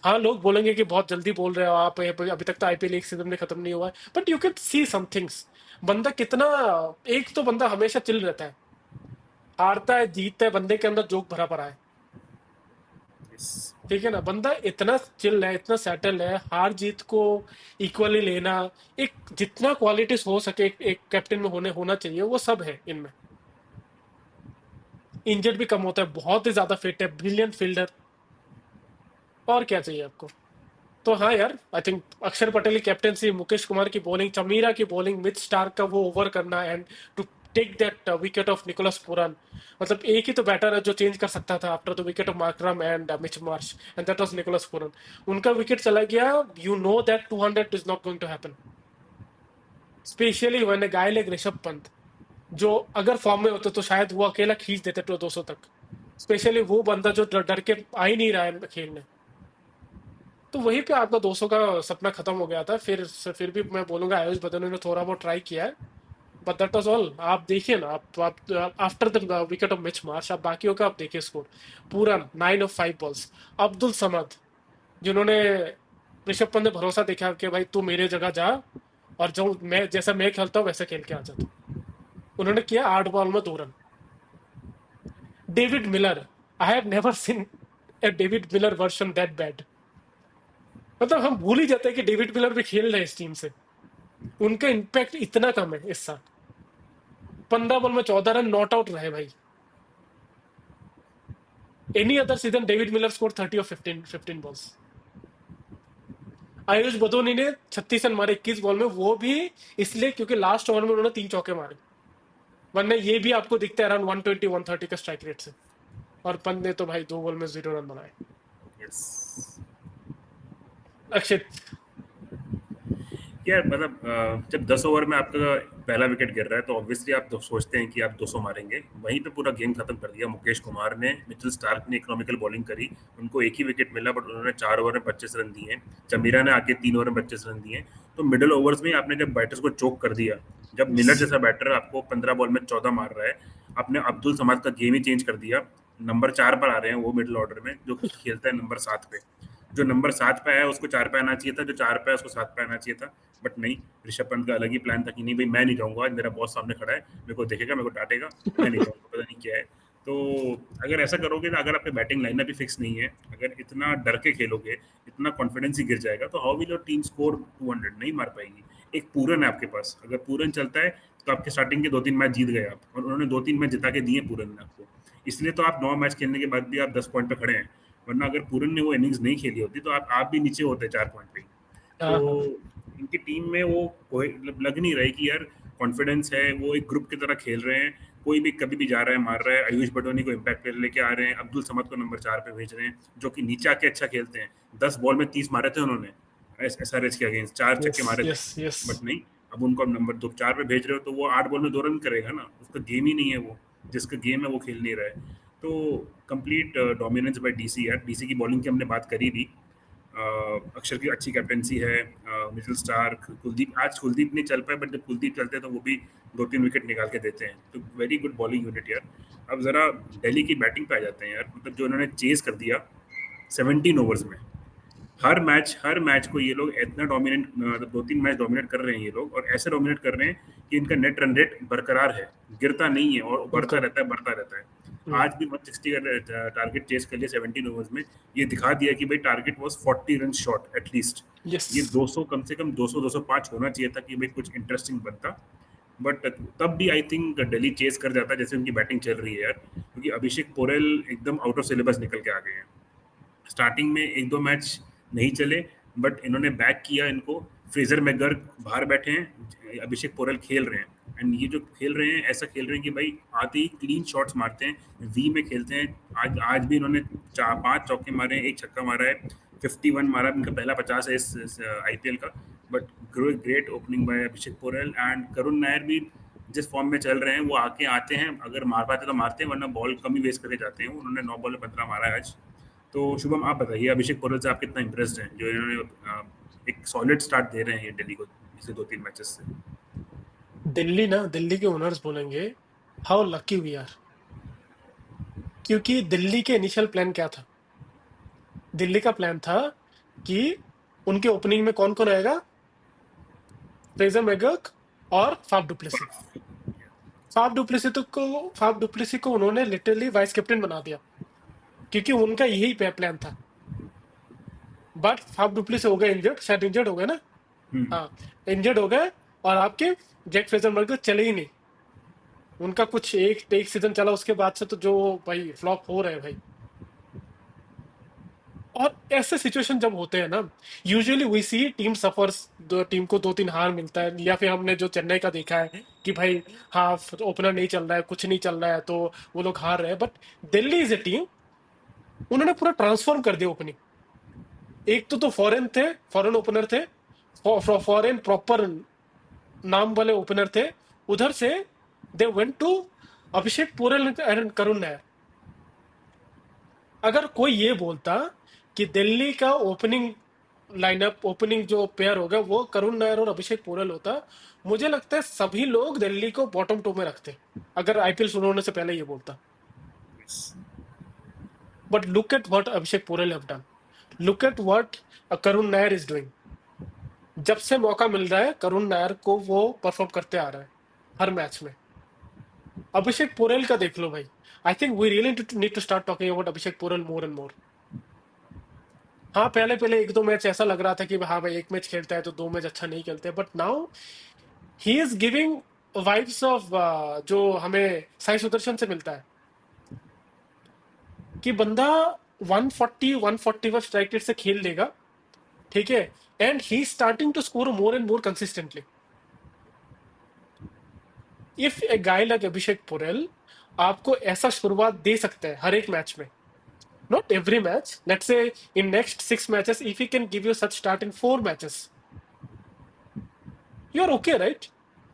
हाँ, लोग बोलेंगे कि बहुत जल्दी बोल रहे हो आप, अभी तक तो आईपीएल एक सीजन में खत्म नहीं हुआ है, but you can see some things. बंदा कितना, एक तो बंदा हमेशा चिल रहता है, हारता है जीतता है, बंदे के अंदर जोक भरा पड़ा है। यस। ठीक है ना, बंदा इतना चिल है, इतना सेटल है, हार जीत को इक्वली लेना, एक जितना क्वालिटीज हो सके एक कैप्टन में होना चाहिए, वो सब है इनमें। इंजर्ड भी कम होता है, बहुत ही ज्यादा फिट है, ब्रिलियंट फील्डर, और क्या चाहिए आपको। तो हाँ यार, आई थिंक अक्षर पटेल की कैप्टेंसी, मुकेश कुमार की बॉलिंग, चमीरा की बॉलिंग, मिच स्टार्क का वो ओवर करना, and to take that wicket of Nicholas Pooran. मतलब एक ही तो बैटर है जो चेंज कर सकता था after the wicket of Markram and Mitch Marsh, and that was Nicholas Pooran. उनका विकेट चला गया, you know that 200 is not going to happen, specially when a guy like Rishabh Pant, जो अगर फॉर्म में होते तो शायद वो अकेला खींच देते तो 200 तक। स्पेशली वो बंदा जो डर डर के आ ही नहीं रहा है खेलने। तो वहीं पे आपका 200 का सपना खत्म हो गया था। फिर भी मैं बोलूंगा आयुष बदन ने थोड़ा बहुत ट्राई किया है, बट दैट वाज ऑल। आप देखिए ना, आप after the wicket of Mitch Marsh, आप बाकियों का आप देखिए स्कोर, पूरा 9 ऑफ 5 बॉल्स। अब्दुल समद, जिन्होंने ऋषभ पंत ने भरोसा देखा कि भाई तू मेरे जगह जा, और जो मैं जैसा मैं खेलता हूँ वैसे खेल के आ जा तू, उन्होंने किया 8 बॉल में 2 run. David Miller, I have never seen A David Miller version that bad. मतलब हम भूल ही जाते हैं कि डेविड मिलर भी खेल रहे हैं इस टीम से, उनका इम्पैक्ट इतना कम है इस साल। 15 बॉल में 14 रन, नॉट आउट रहे भाई। Any other season David Miller score 30 और 15 बॉल्स। आयुष बदोनी ने 36 रन मारे 21 बॉल में, वो भी इसलिए क्योंकि लास्ट ओवर में उन्होंने 3 चौके मारे, वरना ये भी आपको दिखता है अराउंड 120 130 का स्ट्राइक रेट से। और पंत ने तो भाई 2 बॉल में 0 रन बनाए। यस अक्षित। यार मतलब जब 10 ओवर में आपका पहला विकेट गिर रहा है तो ऑब्वियसली आप तो सोचते हैं कि आप 200 मारेंगे, वहीं पे पूरा गेम खत्म कर दिया मुकेश कुमार ने। मिचेल स्टार्क ने इकोनॉमिकल बॉलिंग करी, उनको एक ही विकेट मिला बट उन्होंने 4 ओवर में 25 रन दिए। चमीरा ने आके 3 ओवर में 25 रन दिए। तो मिडिल ओवर्स में आपने जब बैटर्स को चोक कर दिया, जब मिलर जैसा बैटर आपको 15 बॉल में 14 मार रहा है, आपने अब्दुल समाद का गेम ही चेंज कर दिया। नंबर 4 पर आ रहे हैं वो मिडिल ऑर्डर में, जो खेलता है नंबर 7 पे। जो नंबर 7 पे आया उसको 4 पे आना चाहिए था, जो 4 पे आया उसको 7 पे आना चाहिए था। बट नहीं, ऋषभ पंत का अलग ही प्लान था कि नहीं भाई मैं नहीं जाऊंगा, आज मेरा बॉस सामने खड़ा है, मेरे को देखेगा, मेरे को डांटेगा, मैं नहीं जाऊंगा, पता नहीं क्या है। तो अगर ऐसा करोगे ना, अगर आपके बैटिंग लाइनअप भी फिक्स नहीं है, अगर इतना डर के खेलोगे, इतना कॉन्फिडेंस ही गिर जाएगा, तो how will your team score 200? नहीं मार पाएगी। एक पूरन है आपके पास, अगर पूरन चलता है तो आपके स्टार्टिंग के 2-3 मैच जीत गए आप, और उन्होंने 2-3 मैच जिता के दिए पूरन ने आपको। इसलिए तो आप 9 मैच खेलने के बाद भी आप 10 पॉइंट पे खड़े हैं। वरना अगर पूरन ने वो इनिंग्स नहीं खेली होती तो आप भी नीचे होते 4 पॉइंट पे ही। हाँ हाँ। तो इनकी टीम में वो कोई लग नहीं रहा है कि यार कॉन्फिडेंस है, वो एक ग्रुप की तरह खेल रहे हैं। कोई भी कभी भी जा रहा है, मार रहा है। आयुष बटोनी को इम्पैक्ट प्लेयर लेके आ रहे हैं, अब्दुल समद को नंबर 4 पे भेज रहे हैं, जो कि नीचे आके अच्छा खेलते हैं। 10 बॉल में 30 मारे थे उन्होंने SRH के अगेंस्ट, 4 छक्के यस मारे थे। Yes yes. बट नहीं, अब उनको अब नंबर 4 पे भेज रहे हो तो वो 8 बॉल में 2 रन करेगा ना, उसका गेम ही नहीं है वो। जिसका गेम है वो खेल नहीं रहा है। तो कंप्लीट डोमिनेंस बाय डीसी। यार डीसी की बॉलिंग की हमने बात करी थी। अक्षर की अच्छी कैप्टेंसी है, मिचेल स्टार्क, कुलदीप। आज कुलदीप नहीं चल पाए, बट जब कुलदीप चलते हैं तो वो भी 2-3 विकेट निकाल के देते हैं। तो वेरी गुड बॉलिंग यूनिट यार। अब जरा दिल्ली की बैटिंग पे आ जाते हैं यार। मतलब जो इन्होंने चेज कर दिया 17 ओवर्स में, हर मैच को ये लोग इतना डोमिनेट, मतलब 2-3 मैच डोमिनेट कर रहे हैं ये लोग, और ऐसे डोमिनेट कर रहे हैं कि इनका नेट रन रेट बरकरार है, गिरता नहीं है, और बढ़ता बिल्कुल। रहता है, बढ़ता रहता है। हम्म। आज भी 160 का टारगेट चेस कर लिया 17 ओवर्स में। ये दिखा दिया कि भाई target was 40 run short at least. Yes. ये 200, कम से कम 200-205 होना चाहिए था कि भाई कुछ इंटरेस्टिंग बनता। बट तब भी आई थिंक दिल्ली चेस कर जाता जैसे उनकी बैटिंग चल रही है यार, क्योंकि अभिषेक पोरेल एकदम आउट ऑफ सिलेबस निकल के आ गए हैं। स्टार्टिंग में 1-2 मैच नहीं चले, बट इन्होंने बैक किया इनको। फ्रेजर मैकगर्क बाहर बैठे हैं, अभिषेक पोरल खेल रहे हैं, एंड ये जो खेल रहे हैं ऐसा खेल रहे हैं कि भाई आते ही क्लीन शॉट्स मारते हैं, वी में खेलते हैं। आज भी इन्होंने 4-5 चौके मारे हैं, एक छक्का मारा है, 51 मारा, इनका पहला 50 है इस IPL का। But great opening by Abhishek Porel. And Karun Nair भी जिस फॉर्म में चल रहे हैं, वो आके आते हैं, अगर मार पाते तो मारते हैं, वरना बॉल कम ही वेस्ट करके जाते हैं। उन्होंने 9 बॉल में 15 मारा है आज। तो शुभम आप बताइए, अभिषेक पोरल से आप कितना इम्प्रेस्ड हैं, जो इन्होंने एक सॉलिड स्टार्ट दे रहे हैं ये दिल्ली को पिछले 2-3 मैचेस से। दिल्ली ना, दिल्ली के ओनर्स बोलेंगे हाउ लकी वी आर, क्योंकि दिल्ली के इनिशियल प्लान क्या था? दिल्ली का प्लान था कि उनके ओपनिंग में कौन कौन आएगा? फ्रेजर मैकगर्क और फाफ डुप्लेसी। फाफ डुप्लेसी को उन्होंने लिटरली वाइस कैप्टन बना दिया, क्योंकि उनका यही प्लान था। बट फाफ डुप्लेसी हो गए इंजर्ड, शायद इंजर्ड हो गए ना। हम्म। हाँ, इंजर्ड हो गए। और आपके जैक फ्रेजर मैकगर्क चले ही नहीं। उनका कुछ एक एक सीजन चला, उसके बाद से तो जो भाई फ्लॉप हो रहे हैं भाई। और ऐसे सिचुएशन जब होते हैं ना, usually we see team suffers, team को 2-3 हार मिलता है, या फिर हमने जो चेन्नई का देखा है कि भाई हाँ, ओपनर नहीं चल रहा है, कुछ नहीं चल रहा है, तो वो लोग हार रहे हैं। But Delhi is a team, उन्होंने पूरा ट्रांसफॉर्म कर दिया ओपनिंग। एक तो फॉरेन थे, फॉरेन ओपनर थे, फॉरेन प्रॉपर नाम वाले ओपनर थे। उधर से दे वेंट टू अभिषेक पुरेल एंड करुण नायर। अगर कोई ये बोलता कि दिल्ली का ओपनिंग लाइनअप, ओपनिंग जो पेयर होगा वो करुण नायर और अभिषेक पोरल होता, मुझे लगता है सभी लोग दिल्ली को बॉटम टू में रखते, अगर IPL शुरू होने से पहले ये बोलता। But look at what Abhishek Porel have done, look at what Karun Nair is doing. जब से मौका मिल रहा है करुण नायर को, वो परफॉर्म करते आ रहा है हर मैच में। अभिषेक पोरल का देख लो भाई। I think we really need to start talking about Abhishek Porel more and more. हाँ, पहले पहले 1-2 मैच ऐसा लग रहा था कि हाँ भाई, एक मैच खेलता है तो 2 मैच अच्छा नहीं खेलते, but now he is giving vibes of जो हमें साई सुदर्शन से मिलता है। कि बंदा 140 145 स्ट्राइक रेट से खेल लेगा, ठीक है, and he starting to score more and more consistently. If a guy like Abhishek Porel आपको ऐसा शुरुआत दे सकता है हर एक मैच में, not every match, let's say in next 6 matches, if he can give you such start in 4 matches, you're okay, right?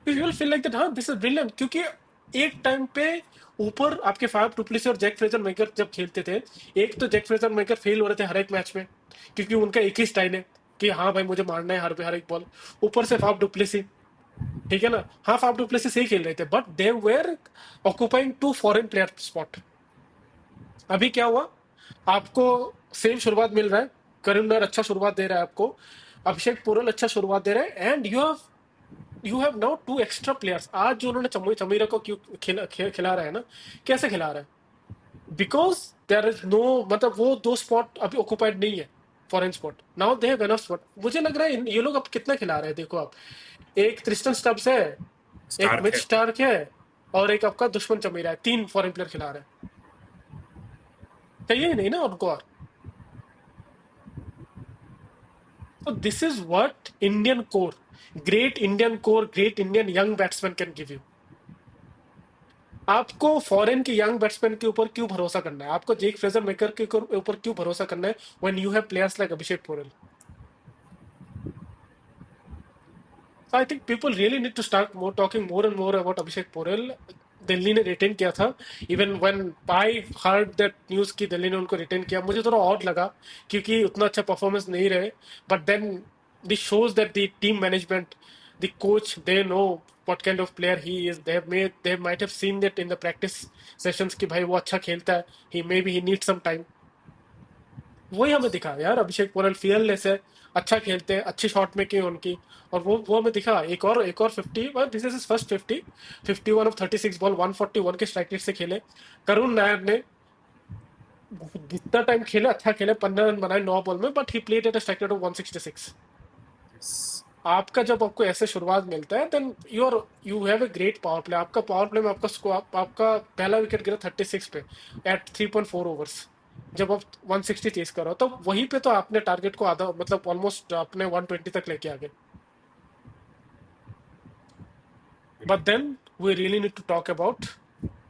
You will feel like that, हाँ, this is brilliant, क्योंकि एक टाइम पे ऊपर आपके फाफ डुप्लेसी और Jake Fraser maker जब खेलते थे, एक तो जैक फ्रेजर मेकर फेल हो रहे थे हर एक मैच में, क्योंकि उनका एक ही स्टाइल है कि हाँ भाई मुझे मारना है हर एक बॉल। ऊपर से फाफ डुप्लेसी, ठीक है ना, हाँ फाफ डुप्लेसी सही खेल रहे थे, but they were occupying 2 foreign player spot. अभी क्या हुआ, आपको सेम शुरुआत मिल रहा है, करुण नायर अच्छा शुरुआत दे रहा है आपको, अभिषेक पुरल अच्छा शुरुआत दे रहे हैं, and you have now 2 extra players. आज जो उन्होंने चमीरा को क्यों खिला रहा है ना, कैसे खिला रहा है, बिकॉज देयर इज नो, मतलब वो 2 स्पॉट अभी ऑक्युपाइड नहीं है, foreign spot, now they have enough spot. मुझे लग रहा है ये लोग अब कितना खिला रहे हैं, देखो आप, एक ट्रिस्टन स्टब्स है, एक स्टार्क मिच है। स्टार्क है, और एक आपका दुश्मन चमीरा है, 3 फॉरेन प्लेयर खिला रहे हैं। चाहिए ही नहीं ना उनको और। So this is what Indian core, great Indian core, great Indian young batsman can give you. आपको फॉरेन के यंग बैट्समैन के ऊपर क्यों भरोसा करना है, आपको जेक फ्रेजर मेकर के ऊपर क्यों भरोसा करना है, when you have players like Abhishek Porel. So I think people really need to start more talking more and more about अभिषेक पोरेल। दिल्ली ने रिटेन किया था, even when I heard that news की दिल्ली ने उनको रिटेन किया, मुझे थोड़ा ऑड लगा, क्योंकि उतना अच्छा परफॉर्मेंस नहीं रहे, but then this shows that the team management, the coach, they know what kind of player he is, they might have seen that in the practice sessions कि भाई वो अच्छा खेलता है, he needs some time। वही हमें दिखा यार, अभिषेक पोरल फियरलेस है, अच्छा खेलते हैं, अच्छी शॉट मेकिंग है उनकी, और वो हमें दिखा। एक और 50, this is first 50, 51 of 36 ball 141 के स्ट्राइक रेट से खेले। करुण नायर ने जितना टाइम खेले अच्छा खेले, 15 रन बनाए 9 बॉल में, but he played at a strike rate of 166। आपका जब आपको ऐसे शुरुआत मिलता है, then you have a great power play. आपका पावर प्ले में आपका स्कोर, आपका पहला विकेट गिरा 36 पे एट 3.4 ओवर्स, जब आप 160 चेस करो, तो वहीं पे तो आपने टारगेट को आधा, मतलब ऑलमोस्ट आपने 120 तक लेके आ गए। But then we really need to talk about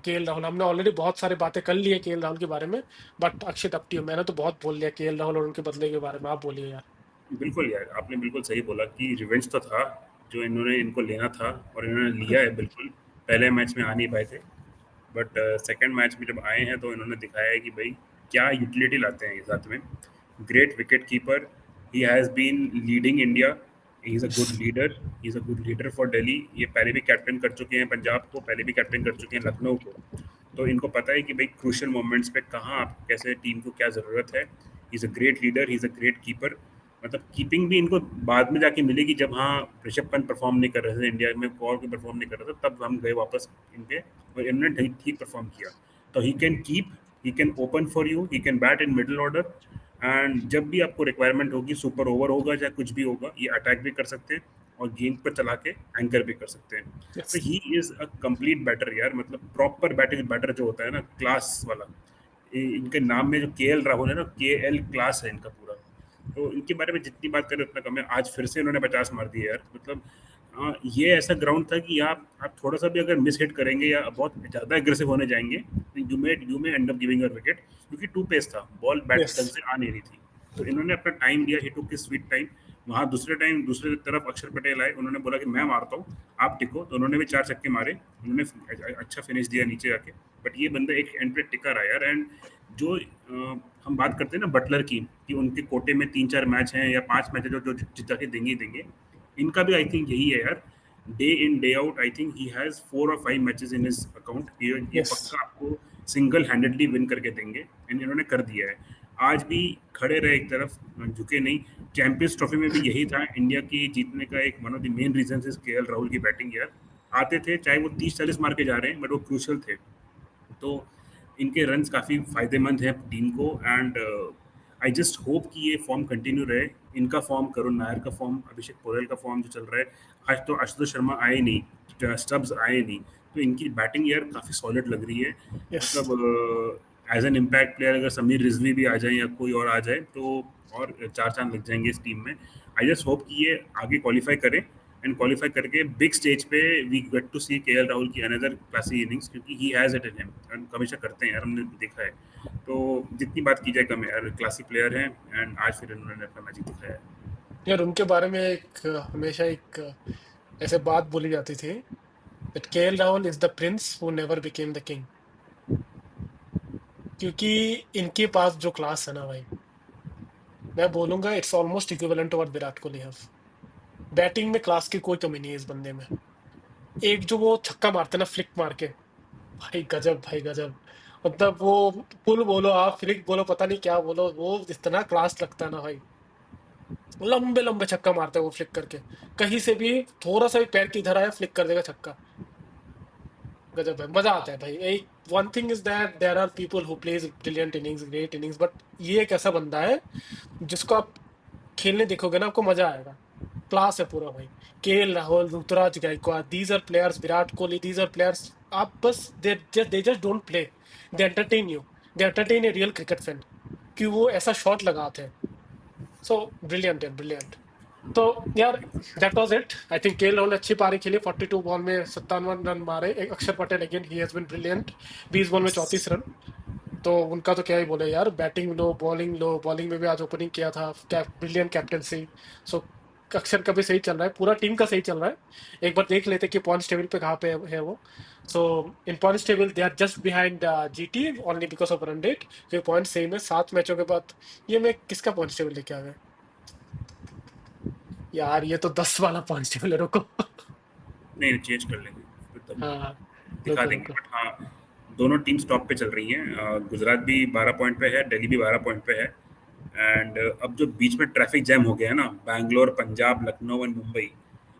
KL Rahul. हमने ऑलरेडी बहुत सारी बातें कर ली है केएल राहुल के बारे में, बट अक्षित अप टू यू, मैंने तो बहुत बोल लिया केएल राहुल और उनके बदले के बारे में, आप बोलिए यार। बिल्कुल यार, आपने बिल्कुल सही बोला कि रिवेंज तो था जो इन्होंने इनको लेना था, और इन्होंने लिया है बिल्कुल। पहले मैच में आ नहीं पाए थे, बट सेकंड मैच में जब आए हैं तो इन्होंने दिखाया है कि भाई क्या यूटिलिटी लाते हैं ये साथ में। Great wicket keeper, he has been leading India, he is a good leader, he is a good leader for Delhi. ये पहले भी कैप्टन कर चुके हैं पंजाब को, पहले भी कैप्टन कर चुके हैं लखनऊ को, तो इनको पता है कि भाई क्रूशियल मोमेंट्स पे कहाँ आप कैसे टीम को क्या ज़रूरत है। ही is a great leader, he is a great keeper. मतलब कीपिंग भी इनको बाद में जाके मिलेगी, जब हाँ ऋषभ पंत परफॉर्म नहीं कर रहे थे इंडिया में, और कोई परफॉर्म नहीं कर रहा था, तब हम गए वापस इनके, और इन्होंने ठीक ठीक परफॉर्म किया। तो he can keep, he can open for you, he can bat in middle order, and जब भी आपको रिक्वायरमेंट होगी, सुपर ओवर होगा चाहे कुछ भी होगा, ये अटैक भी कर सकते हैं और गेंद पर चला के एंकर भी कर सकते हैं। तो yes. He is a complete batter यार, मतलब प्रॉपर बैटिंग बैटर जो होता है ना, क्लास वाला। इनके नाम में जो केएल राहुल है ना, केएल क्लास है इनका पूरा। तो इनके बारे में जितनी बात करें उतना कम है। आज फिर से इन्होंने 50 मार दिए यार, मतलब ये ऐसा ग्राउंड था कि आप थोड़ा सा भी अगर मिस हिट करेंगे या बहुत ज़्यादा एग्रेसिव होने जाएंगे, तो you may and up giving a wicket, क्योंकि टू पेस था, बॉल बैट यस। ढंग से आ नहीं रही थी। तो इन्होंने अपना टाइम लिया, ही टुक हिज स्वीट टाइम। वहाँ दूसरे तरफ अक्षर पटेल आए, उन्होंने बोला कि मैं मारता हूँ, आप टिको, तो उन्होंने भी 4 छक्के मारे, उन्होंने अच्छा फिनिश दिया नीचे जाके। बट ये बंदा एक एंड पे टिका रहा यार। एंड जो हम बात करते हैं ना बटलर की, कि उनके कोटे में 3-4 मैच हैं या 5 मैच है जो जो जिता के देंगे ही देंगे, इनका भी आई थिंक यही है यार। Day in day out I think he has 4 और 5 मैचेस इन हिज अकाउंट, ये यस। पक्का आपको सिंगल हैंडेडली विन करके देंगे, एंड इन्होंने कर दिया है। आज भी खड़े रहे एक तरफ, झुके नहीं। चैंपियंस ट्रॉफी में भी यही था इंडिया की जीतने का एक one of the main reason is KL Rahul की बैटिंग यार। आते थे चाहे वो 30-40 मार के जा रहे हैं, बट वो क्रूशल थे। तो इनके रन्स काफ़ी फ़ायदेमंद हैं टीम को, एंड आई जस्ट होप कि ये फॉर्म कंटिन्यू रहे। इनका फॉर्म, करुण नायर का फॉर्म, अभिषेक पोरेल का फॉर्म जो चल रहा है, आज तो आशुतोष शर्मा आए नहीं, स्टब्स आए नहीं, तो इनकी बैटिंग यार काफ़ी सॉलिड लग रही है। यस। मतलब एज एन इम्पैक्ट प्लेयर अगर समीर रिजवी भी आ जाए या कोई और आ जाए तो और चार चांद लग जाएंगे इस टीम में। आई जस्ट होप कि ये आगे क्वालिफाई करें एंड क्वालिफाई करके बिग स्टेज पे we get to see KL Rahul की अनदर क्लासी इनिंग्स, क्योंकि he has it in him and हमेशा करते हैं यार, हमने देखा है। तो जितनी बात की जाए कम है यार, क्लासी प्लेयर हैं एंड आज फिर इन्होंने अपना मैजिक दिखाया है। यार उनके बारे में एक हमेशा एक ऐसे बात बोली जाती थी that KL Rahul is the Prince who never became the king. क्योंकि इनके पास जो क्लास है ना भाई, मैं बोलूंगा it's almost equivalent to what Virat Kohli have. Batting में क्लास की कोई कमी नहीं है इस बंदे में। एक जो वो छक्का मारते ना फ्लिक मार के, भाई गजब भाई गजब। मतलब वो पुल बोलो आप फ्लिक बोलो पता नहीं क्या बोलो, वो इतना क्लास लगता है ना भाई। लंबे लंबे छक्का मारते हैं वो फ्लिक करके, कहीं से भी थोड़ा सा भी पैर की इधर आया फ्लिक कर देगा छक्का। गजब है, मजा आता है भाई। एक one thing is that there are people who plays brilliant innings great innings, but ये एक ऐसा बंदा है जिसको आप खेलने देखोगे ना आपको मजा आएगा। क्लास है पूरा भाई। KL Rahul, Ruturaj Gaikwad, these are players, Virat Kohli, these are players. आप बस they just don't play, they entertain you, they entertain a real cricket fan. कि वो ऐसा शॉट लगाते हैं। सो ब्रिलियंट है ब्रिलियंट। तो यार that was it. I think KL Rahul अच्छी पारी खेली, 42 बॉल में 57 रन मारे। एक Akshar Patel again he has been brilliant, 20 ball में 34 रन। तो उनका तो क्या ही बोले यार, बैटिंग लो बॉलिंग लो, बॉलिंग में भी आज ओपनिंग किया था, ब्रिलियंट कैप्टनसी। सो अक्षर का भी सही चल रहा है, पूरा टीम का सही चल रहा है। एक बार देख लेते कि पॉइंट्स टेबल पे कहाँ पे है वो। So in points table they are just behind GT only because of run rate. फिर पॉइंट सेम है 7 मैचों के बाद। ये मैं किसका पॉइंट्स टेबल लेके आ गया यार, ये तो 10 वाला पॉइंट्स टेबल है, रुको। नहीं चेंज कर लेंगे फिर तब हाँ दिखा रुको देंगे, रुको। बट हाँ दोनों टीम्स टॉप पे चल रही हैं। गुजरात भी 12 पॉइंट पे है, दिल्ली भी 12 पॉइंट पे है। एंड अब जो बीच में ट्रैफिक जैम हो गया है ना, बैंगलोर, पंजाब, लखनऊ एंड मुंबई,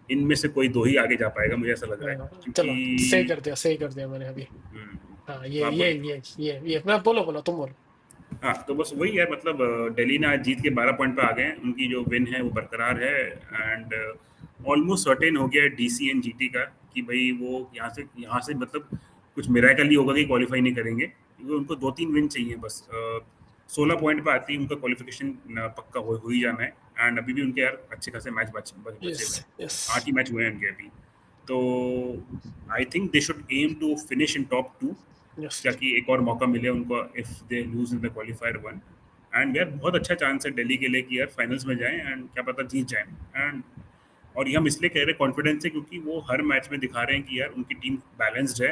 इनमें से कोई दो ही आगे जा पाएगा, मुझे ऐसा लग रहा है, चलो क्योंकि सही कर दिया मैंने अभी। हाँ तो आप बोलो। ये मैं बोलो बोलो तुम बोलो। हाँ तो बस वही है, मतलब दिल्ली ने आज जीत के 12 पॉइंट पे आ गए हैं, उनकी जो विन है वो बरकरार है। एंड ऑलमोस्ट सर्टेन हो गया है डीसी एंड जीटी का कि भाई वो यहाँ से मतलब कुछ मिराकल ही होगा कि क्वालिफाई नहीं करेंगे, क्योंकि उनको 2-3 विन चाहिए बस। 16 पॉइंट पे आती है उनका क्वालिफिकेशन, पक्का हो ही जाना है। एंड अभी भी उनके यार अच्छे खासे मैच बचे यस हुए हैं। यस 8 ही मैच हुए हैं उनके अभी। तो I think they should aim to finish in top 2, yes. ताकि एक और मौका मिले उनको if they lose in the qualifier 1। And यार बहुत अच्छा चांस है दिल्ली के लिए कि यार फाइनल्स में जाएं एंड क्या पता जीत जाएं। एंड और ये हम इसलिए कह रहे हैं कॉन्फिडेंस से, क्योंकि वो हर मैच में दिखा रहे हैं कि यार उनकी टीम बैलेंस्ड है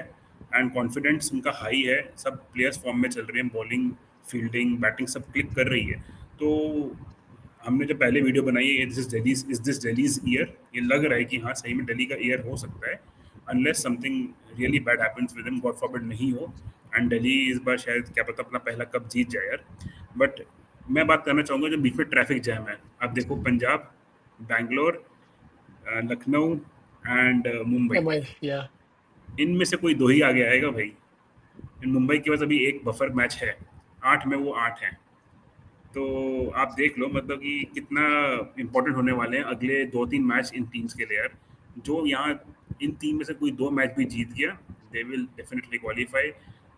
एंड कॉन्फिडेंस उनका हाई है, सब प्लेयर्स फॉर्म में चल रहे हैं, बॉलिंग, फील्डिंग, बैटिंग सब क्लिक कर रही है। तो हमने जब पहले वीडियो बनाई है इज दिस दिल्लीज ईयर, ये लग रहा है कि हाँ सही में दिल्ली का ईयर हो सकता है, unless something really bad happens with him, God forbid नहीं हो। एंड दिल्ली इस बार शायद क्या पता अपना पहला कप जीत जाए यार। बट मैं बात करना चाहूँगा जो बीच में ट्रैफिक जैम है, आप देखो पंजाब, बैंगलोर, लखनऊ एंड मुंबई, एम आई या। इनमें से कोई दो ही आगे आएगा भाई। इन मुंबई के पास अभी एक बफर मैच है, 8 में वो 8 हैं। तो आप देख लो मतलब कि कितना इंपॉर्टेंट होने वाले हैं अगले 2-3 मैच इन टीम्स के लिए यार। जो यहाँ इन टीम में से कोई 2 मैच भी जीत गया, दे विल डेफिनेटली क्वालिफाई।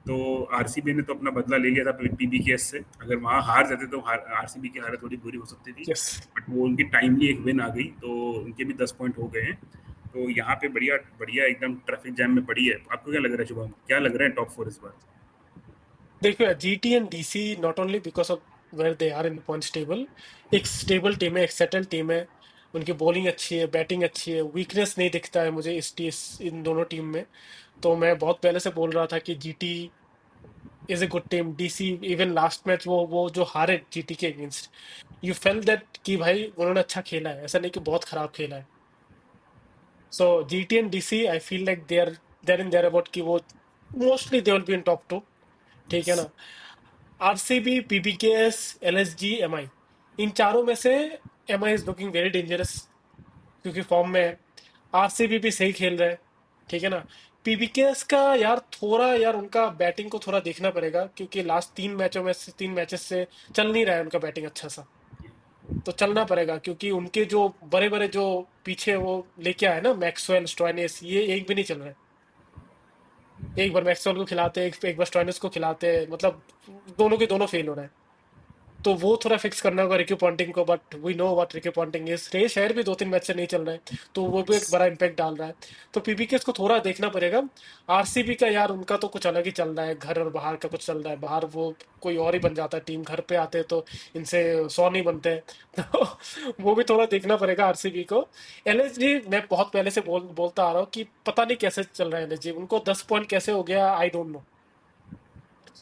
तो आरसीबी ने तो अपना बदला ले लिया था पीबीकेएस से, अगर वहाँ हार जाते तो आरसीबी की हालत थोड़ी बुरी हो सकती थी। यस। बट वो उनकी टाइमली एक विन आ गई तो उनके भी 10 पॉइंट हो गए हैं। तो यहाँ पे बढ़िया बढ़िया एकदम ट्रैफिक जैम में पड़ी है। आपको क्या लग रहा है शुभम, क्या लग रहा है टॉप 4 इस बार? देखो यार, GT and DC not only because of where they are in points table, एक स्टेबल टीम है, एक सेटल टीम है। उनकी बॉलिंग अच्छी है, बैटिंग अच्छी है, वीकनेस नहीं दिखता है मुझे इन दोनों टीम में। तो मैं बहुत पहले से बोल रहा था कि GT is a good team. DC even last match वो जो हारे जीटी के अगेंस्ट, यू फेल दैट कि भाई उन्होंने अच्छा खेला है, ऐसा नहीं कि बहुत खराब खेला है। So GT and DC I feel like they are in there about कि वो mostly they will be in top 2। ठीक है ना। आरसीबी, पीबीकेएस, एलएसजी, एमआई, इन चारों में से MI is looking very dangerous क्योंकि फॉर्म में है। आरसीबी भी सही खेल रहा है। ठीक है ना। पीबीकेएस का यार थोड़ा यार उनका बैटिंग को थोड़ा देखना पड़ेगा क्योंकि लास्ट 3 मैचेस से चल नहीं रहा है उनका बैटिंग अच्छा सा। तो चलना पड़ेगा क्योंकि उनके जो बड़े बड़े जो पीछे वो लेके आए ना, मैक्सवेल, स्टोइनिस, ये एक भी नहीं चल रहा है। एक बार मैक्सवेल को खिलाते, एक बार स्टोइनिस को खिलाते, मतलब दोनों के दोनों फेल हो रहे हैं। तो वो थोड़ा फिक्स करना होगा रिकी पॉन्टिंग को, but we know what Ricky Ponting is. रे शेयर भी 2-3 मैच से नहीं चल रहा है, तो वो भी एक बड़ा इम्पैक्ट डाल रहा है। तो पीबीके को थोड़ा देखना पड़ेगा। आरसीबी का यार, उनका तो कुछ अलग ही चल रहा है, घर और बाहर का कुछ चल रहा है। बाहर वो कोई और ही बन जाता है टीम, घर पे आते हैं तो इनसे 100 नहीं बनते हैं। तो वो भी थोड़ा देखना पड़ेगा आरसीबी को। एलएसजी मैं बहुत पहले से बोलता आ रहा हूँ कि पता नहीं कैसे चल रहा है एलएसजी, उनको 10 पॉइंट कैसे हो गया, आई डोंट नो।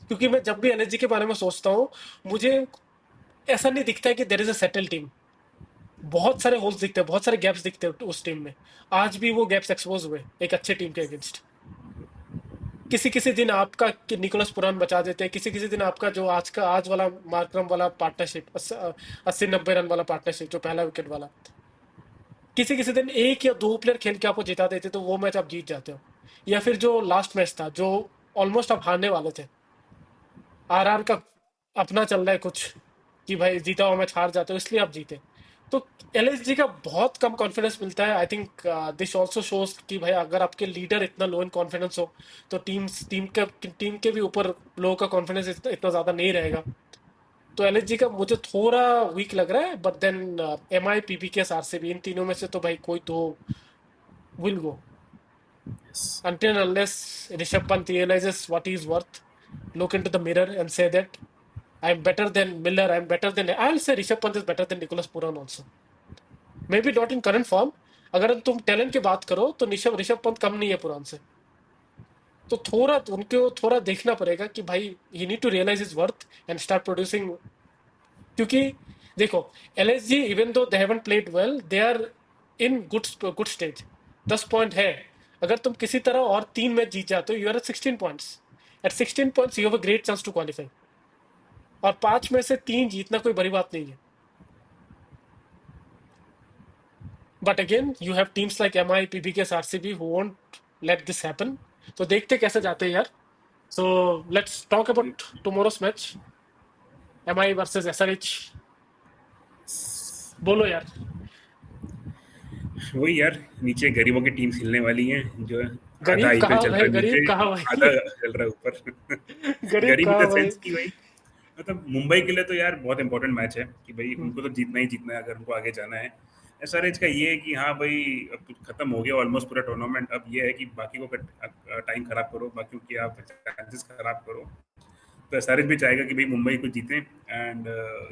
क्योंकि मैं जब भी एलएसजी के बारे में सोचता हूँ, मुझे ऐसा नहीं दिखता है कि there is a settle team. बहुत सारे होल्स दिखते हैं, बहुत सारे गैप्स दिखते हैं उस टीम में। आज भी वो गैप्स एक्सपोज हुए एक अच्छे टीम के अगेंस्ट। किसी किसी दिन आपका कि निकोलस पुरान बचा देते हैं, किसी किसी दिन आपका जो आज वाला मार्करम वाला पार्टनरशिप, 80-90 रन वाला पार्टनरशिप जो पहला विकेट वाला, किसी किसी दिन एक या दो प्लेयर खेल के आपको जिता देते, तो वो मैच आप जीत जाते हो। या फिर जो लास्ट मैच था, जो ऑलमोस्ट आप हारने वाले थे, आरआर का अपना चल रहा है कुछ, कि भाई जीता हुआ मैच हार जाते हो, इसलिए आप जीते। तो एलएसजी का बहुत कम कॉन्फिडेंस मिलता है। I think this also shows कि भाई अगर आपके लीडर इतना लो इन कॉन्फिडेंस हो, तो टीम के भी ऊपर लोगों का कॉन्फिडेंस इतना ज्यादा नहीं रहेगा। तो एलएसजी का मुझे थोड़ा वीक लग रहा है, but then M I PBK RCB, इन तीनों में से तो भाई कोई तो will go, Yes. until and unless Rishabh Pant realizes what he is worth, look into the mirror and say that I'm better than Miller. I'm better than. I'll say Rishabh Pant is better than Nicholas Puran also. Maybe not in current form. अगर तुम talent की बात करो तो ऋषभ ऋषभ पंत कम नहीं है पुरान से। तो थोड़ा उनको थोड़ा देखना पड़ेगा कि भाई he need to realise his worth and start producing. क्योंकि देखो, LSG even though they haven't played well, they are in good stage. 10 point है। अगर तुम किसी तरह और 3 मैच जीत जाते हो, you are at 16 points. At 16 points you have a great chance to qualify. और 5 में से 3 जीतना कोई बड़ी बात नहीं है। But again you have teams like M I PBK RCB who won't let this happen. तो देखते कैसे जाते हैं यार। So let's talk about tomorrow's match, M I versus SRH. बोलो यार। वही यार, नीचे गरीबों की टीम खेलने वाली है जो है। आधा गरीब आईपीएल कहाँ चल रहा भाई, है गरीब नीचे, कहाँ आधा भाई। चल रहा है ऊपर। गरीब गरीब इन कहाँ द भाई। सेंस कि भाई, मतलब मुंबई के लिए तो यार बहुत इंपॉर्टेंट मैच है कि भाई हम्म, उनको तो जीतना ही जीतना है अगर उनको आगे जाना है। एसआरएच का ये है कि हाँ भाई, अब तो खत्म हो गया ऑलमोस्ट पूरा टूर्नामेंट। अब ये है कि बाकी को टाइम खराब करो, बाकी की आप चांसेस खराब करो। तो एसआरएच भी चाहेगा कि भाई मुंबई को जीते एंड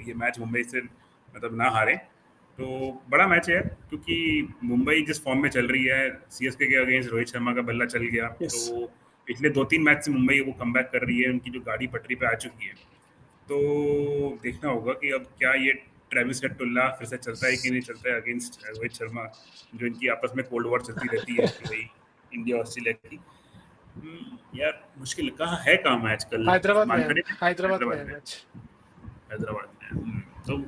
ये मैच मुंबई से मतलब ना हारे। तो बड़ा मैच है क्योंकि मुंबई जिस फॉर्म में चल रही है, सीएसके के अगेंस्ट रोहित शर्मा का बल्ला चल गया। यस। तो पिछले 2-3 मैच से मुंबई वो कमबैक कर रही है, उनकी जो गाड़ी पटरी पे आ चुकी है। तो देखना होगा कि अब क्या ये ट्रेविस हेड टुल्ला फिर से चलता है कि नहीं चलता है अगेंस्ट रोहित शर्मा, जो इनकी आपस में कोल्ड वॉर चलती रहती है कि भाई इंडिया ऑस्ट्रेलिया की। यार मुश्किल कहाँ है, कहाँ मैच कल? हैदराबाद में है, मानखड़े में, हैदराबाद में हैदराबाद है में, मैच। हैदराबाद में। तो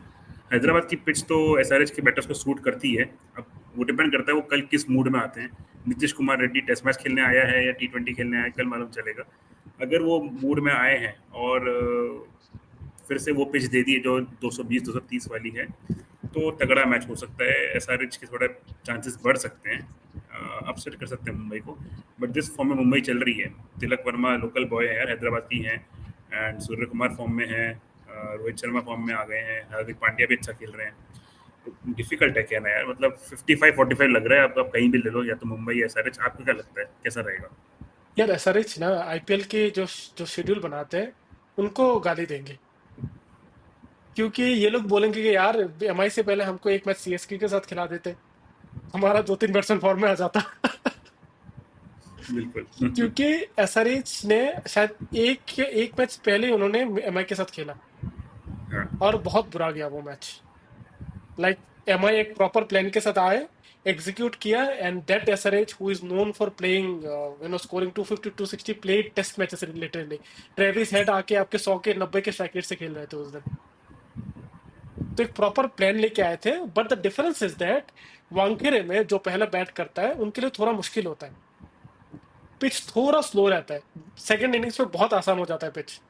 हैदराबाद की पिच तो एसआरएच के बैटर्स को सूट करती है। अब वो डिपेंड करता है वो कल किस मूड में आते हैं। नीतीश कुमार रेड्डी टेस्ट मैच खेलने आया है या टी20 खेलने आया है, कल मालूम चलेगा। अगर वो मूड में आए हैं और फिर से वो पिच दे दी है जो 220-230 वाली है, तो तगड़ा मैच हो सकता है। एसआरएच के थोड़ा चांसेस बढ़ सकते हैं, अपसेट कर सकते हैं मुंबई को। बट जिस फॉर्म में मुंबई चल रही है, तिलक वर्मा लोकल बॉय है यार, हैदराबाद की हैं। एंड सूर्य कुमार फॉर्म में है, रोहित शर्मा फॉर्म में आ गए हैं, हार्दिक पांड्या भी अच्छा खेल रहे हैं। तो डिफिकल्ट है कहना यार, मतलब 55-45 लग रहा है। आप कहीं भी ले लो, या तो मुंबई या एसआरएच। आपको क्या लगता है कैसा रहेगा? यार एसआरएच ना आईपीएल के जो जो शेड्यूल बनाते हैं, उनको गाली देंगे। क्योंकि ये लोग बोलेंगे कि यार एमआई से पहले हमको एक मैच सीएसके के साथ खिला देते, हमारा 2-3 बैट्समैन फॉर्म में आ जाता। बिल्कुल। क्योंकि एसआरएच ने शायद एक एक मैच पहले उन्होंने एमआई के साथ खेला, हाँ। और बहुत बुरा गया वो मैच। लाइक एमआई एक प्रॉपर प्लान के साथ आए, एग्जीक्यूट किया, and that SRH who is known for playing scoring 250 260 played test matches literally. Travis Head आके आपके 100 के 90 के स्ट्राइक रेट से खेल रहे थे उस दिन। तो एक प्रॉपर प्लान लेके आए थे, but the difference is that Wankhede में जो पहला बैट करता है उनके लिए थोड़ा मुश्किल होता है। पिच थोड़ा स्लो रहता है, सेकंड इनिंग्स में बहुत आसान हो जाता है पिच।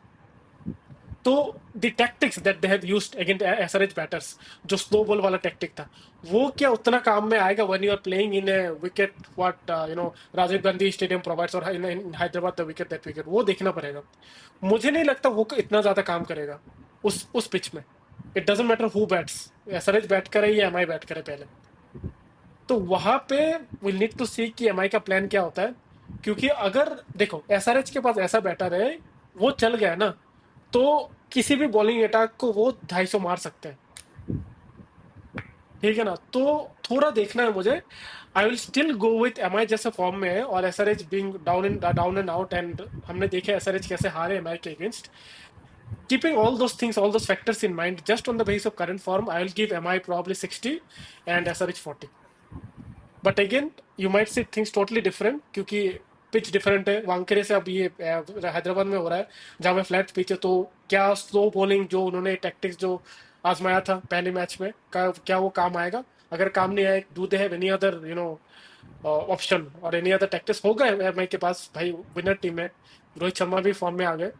तो the tactics that they have used against SRH batters, जो स्लो बॉल वाला टैक्टिक था, वो क्या उतना काम में आएगा when you are playing in a wicket what Rajiv Gandhi stadium provides, और in Hyderabad the wicket that wicket, वो देखना पड़ेगा। मुझे नहीं लगता वो इतना ज्यादा काम करेगा उस पिच में। It doesn't matter who bats, SRH bat करे या एमआई बैट करे पहले, तो वहां पे विल नीड टू सी कि एमआई का प्लान क्या होता है। क्योंकि अगर देखो एसआरएच के पास ऐसा बैटर है, वो चल गया ना, तो किसी भी बॉलिंग अटैक को वो 250 मार सकते हैं, ठीक है ना। तो थोड़ा देखना है मुझे। I will still go with MI जैसे फॉर्म में है, और SRH being down and out, and हमने देखे एसआरएच कैसे हारे एमआई के against. Keeping all those things, all those factors in mind, just on the basis of current form, I will give MI probably 60 and SRH 40. But again, you might see things totally different, क्योंकि pitch different है। वानखेड़े से अब ये हैदराबाद में हो रहा है, जहाँ में फ्लैट पिच है, तो क्या स्लो बॉलिंग जो उन्होंने टैक्टिक्स जो आजमाया था पहले मैच में, क्या वो काम आएगा? अगर काम नहीं आए, do they have any other option और एनी अदर टैक्टिक्स? होगा एमआई के पास, भाई विनर टीम है, रोहित शर्मा भी फॉर्म में आ गए,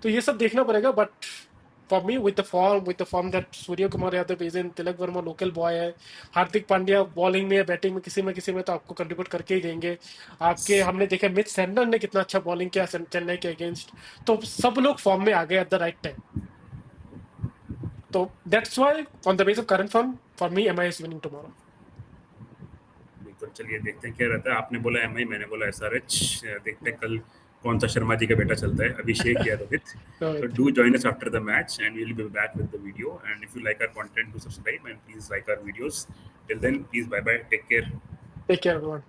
तो ये सब देखना पड़ेगा। But for me with the form that Surya Kumar Yadav is in, Tilak Varma local boy है, हार्दिक पांड्या बॉलिंग में बैटिंग में किसी में तो आपको कंट्रीब्यूट करके ही देंगे। आपके हमने देखा मिच सैंडर ने कितना अच्छा बॉलिंग किया चेन्नई के अगेंस्ट, तो सब लोग फॉर्म में आ गए एट द राइट टाइम। तो that's why on the base of current form for me MI is winning tomorrow. बिल्कुल, चलिए देखते हैं क्या रहता है। आपने बोला एमआई, मैंने बोला एसआरएच। देखते हैं कल कौन सा शर्मा जी का बेटा चलता है, अभिषेक या Rohit. So do join us after the match and we'll be back with the video, and if you like our content, do subscribe and please like our videos. Till then, please bye bye, take care. Take care everyone.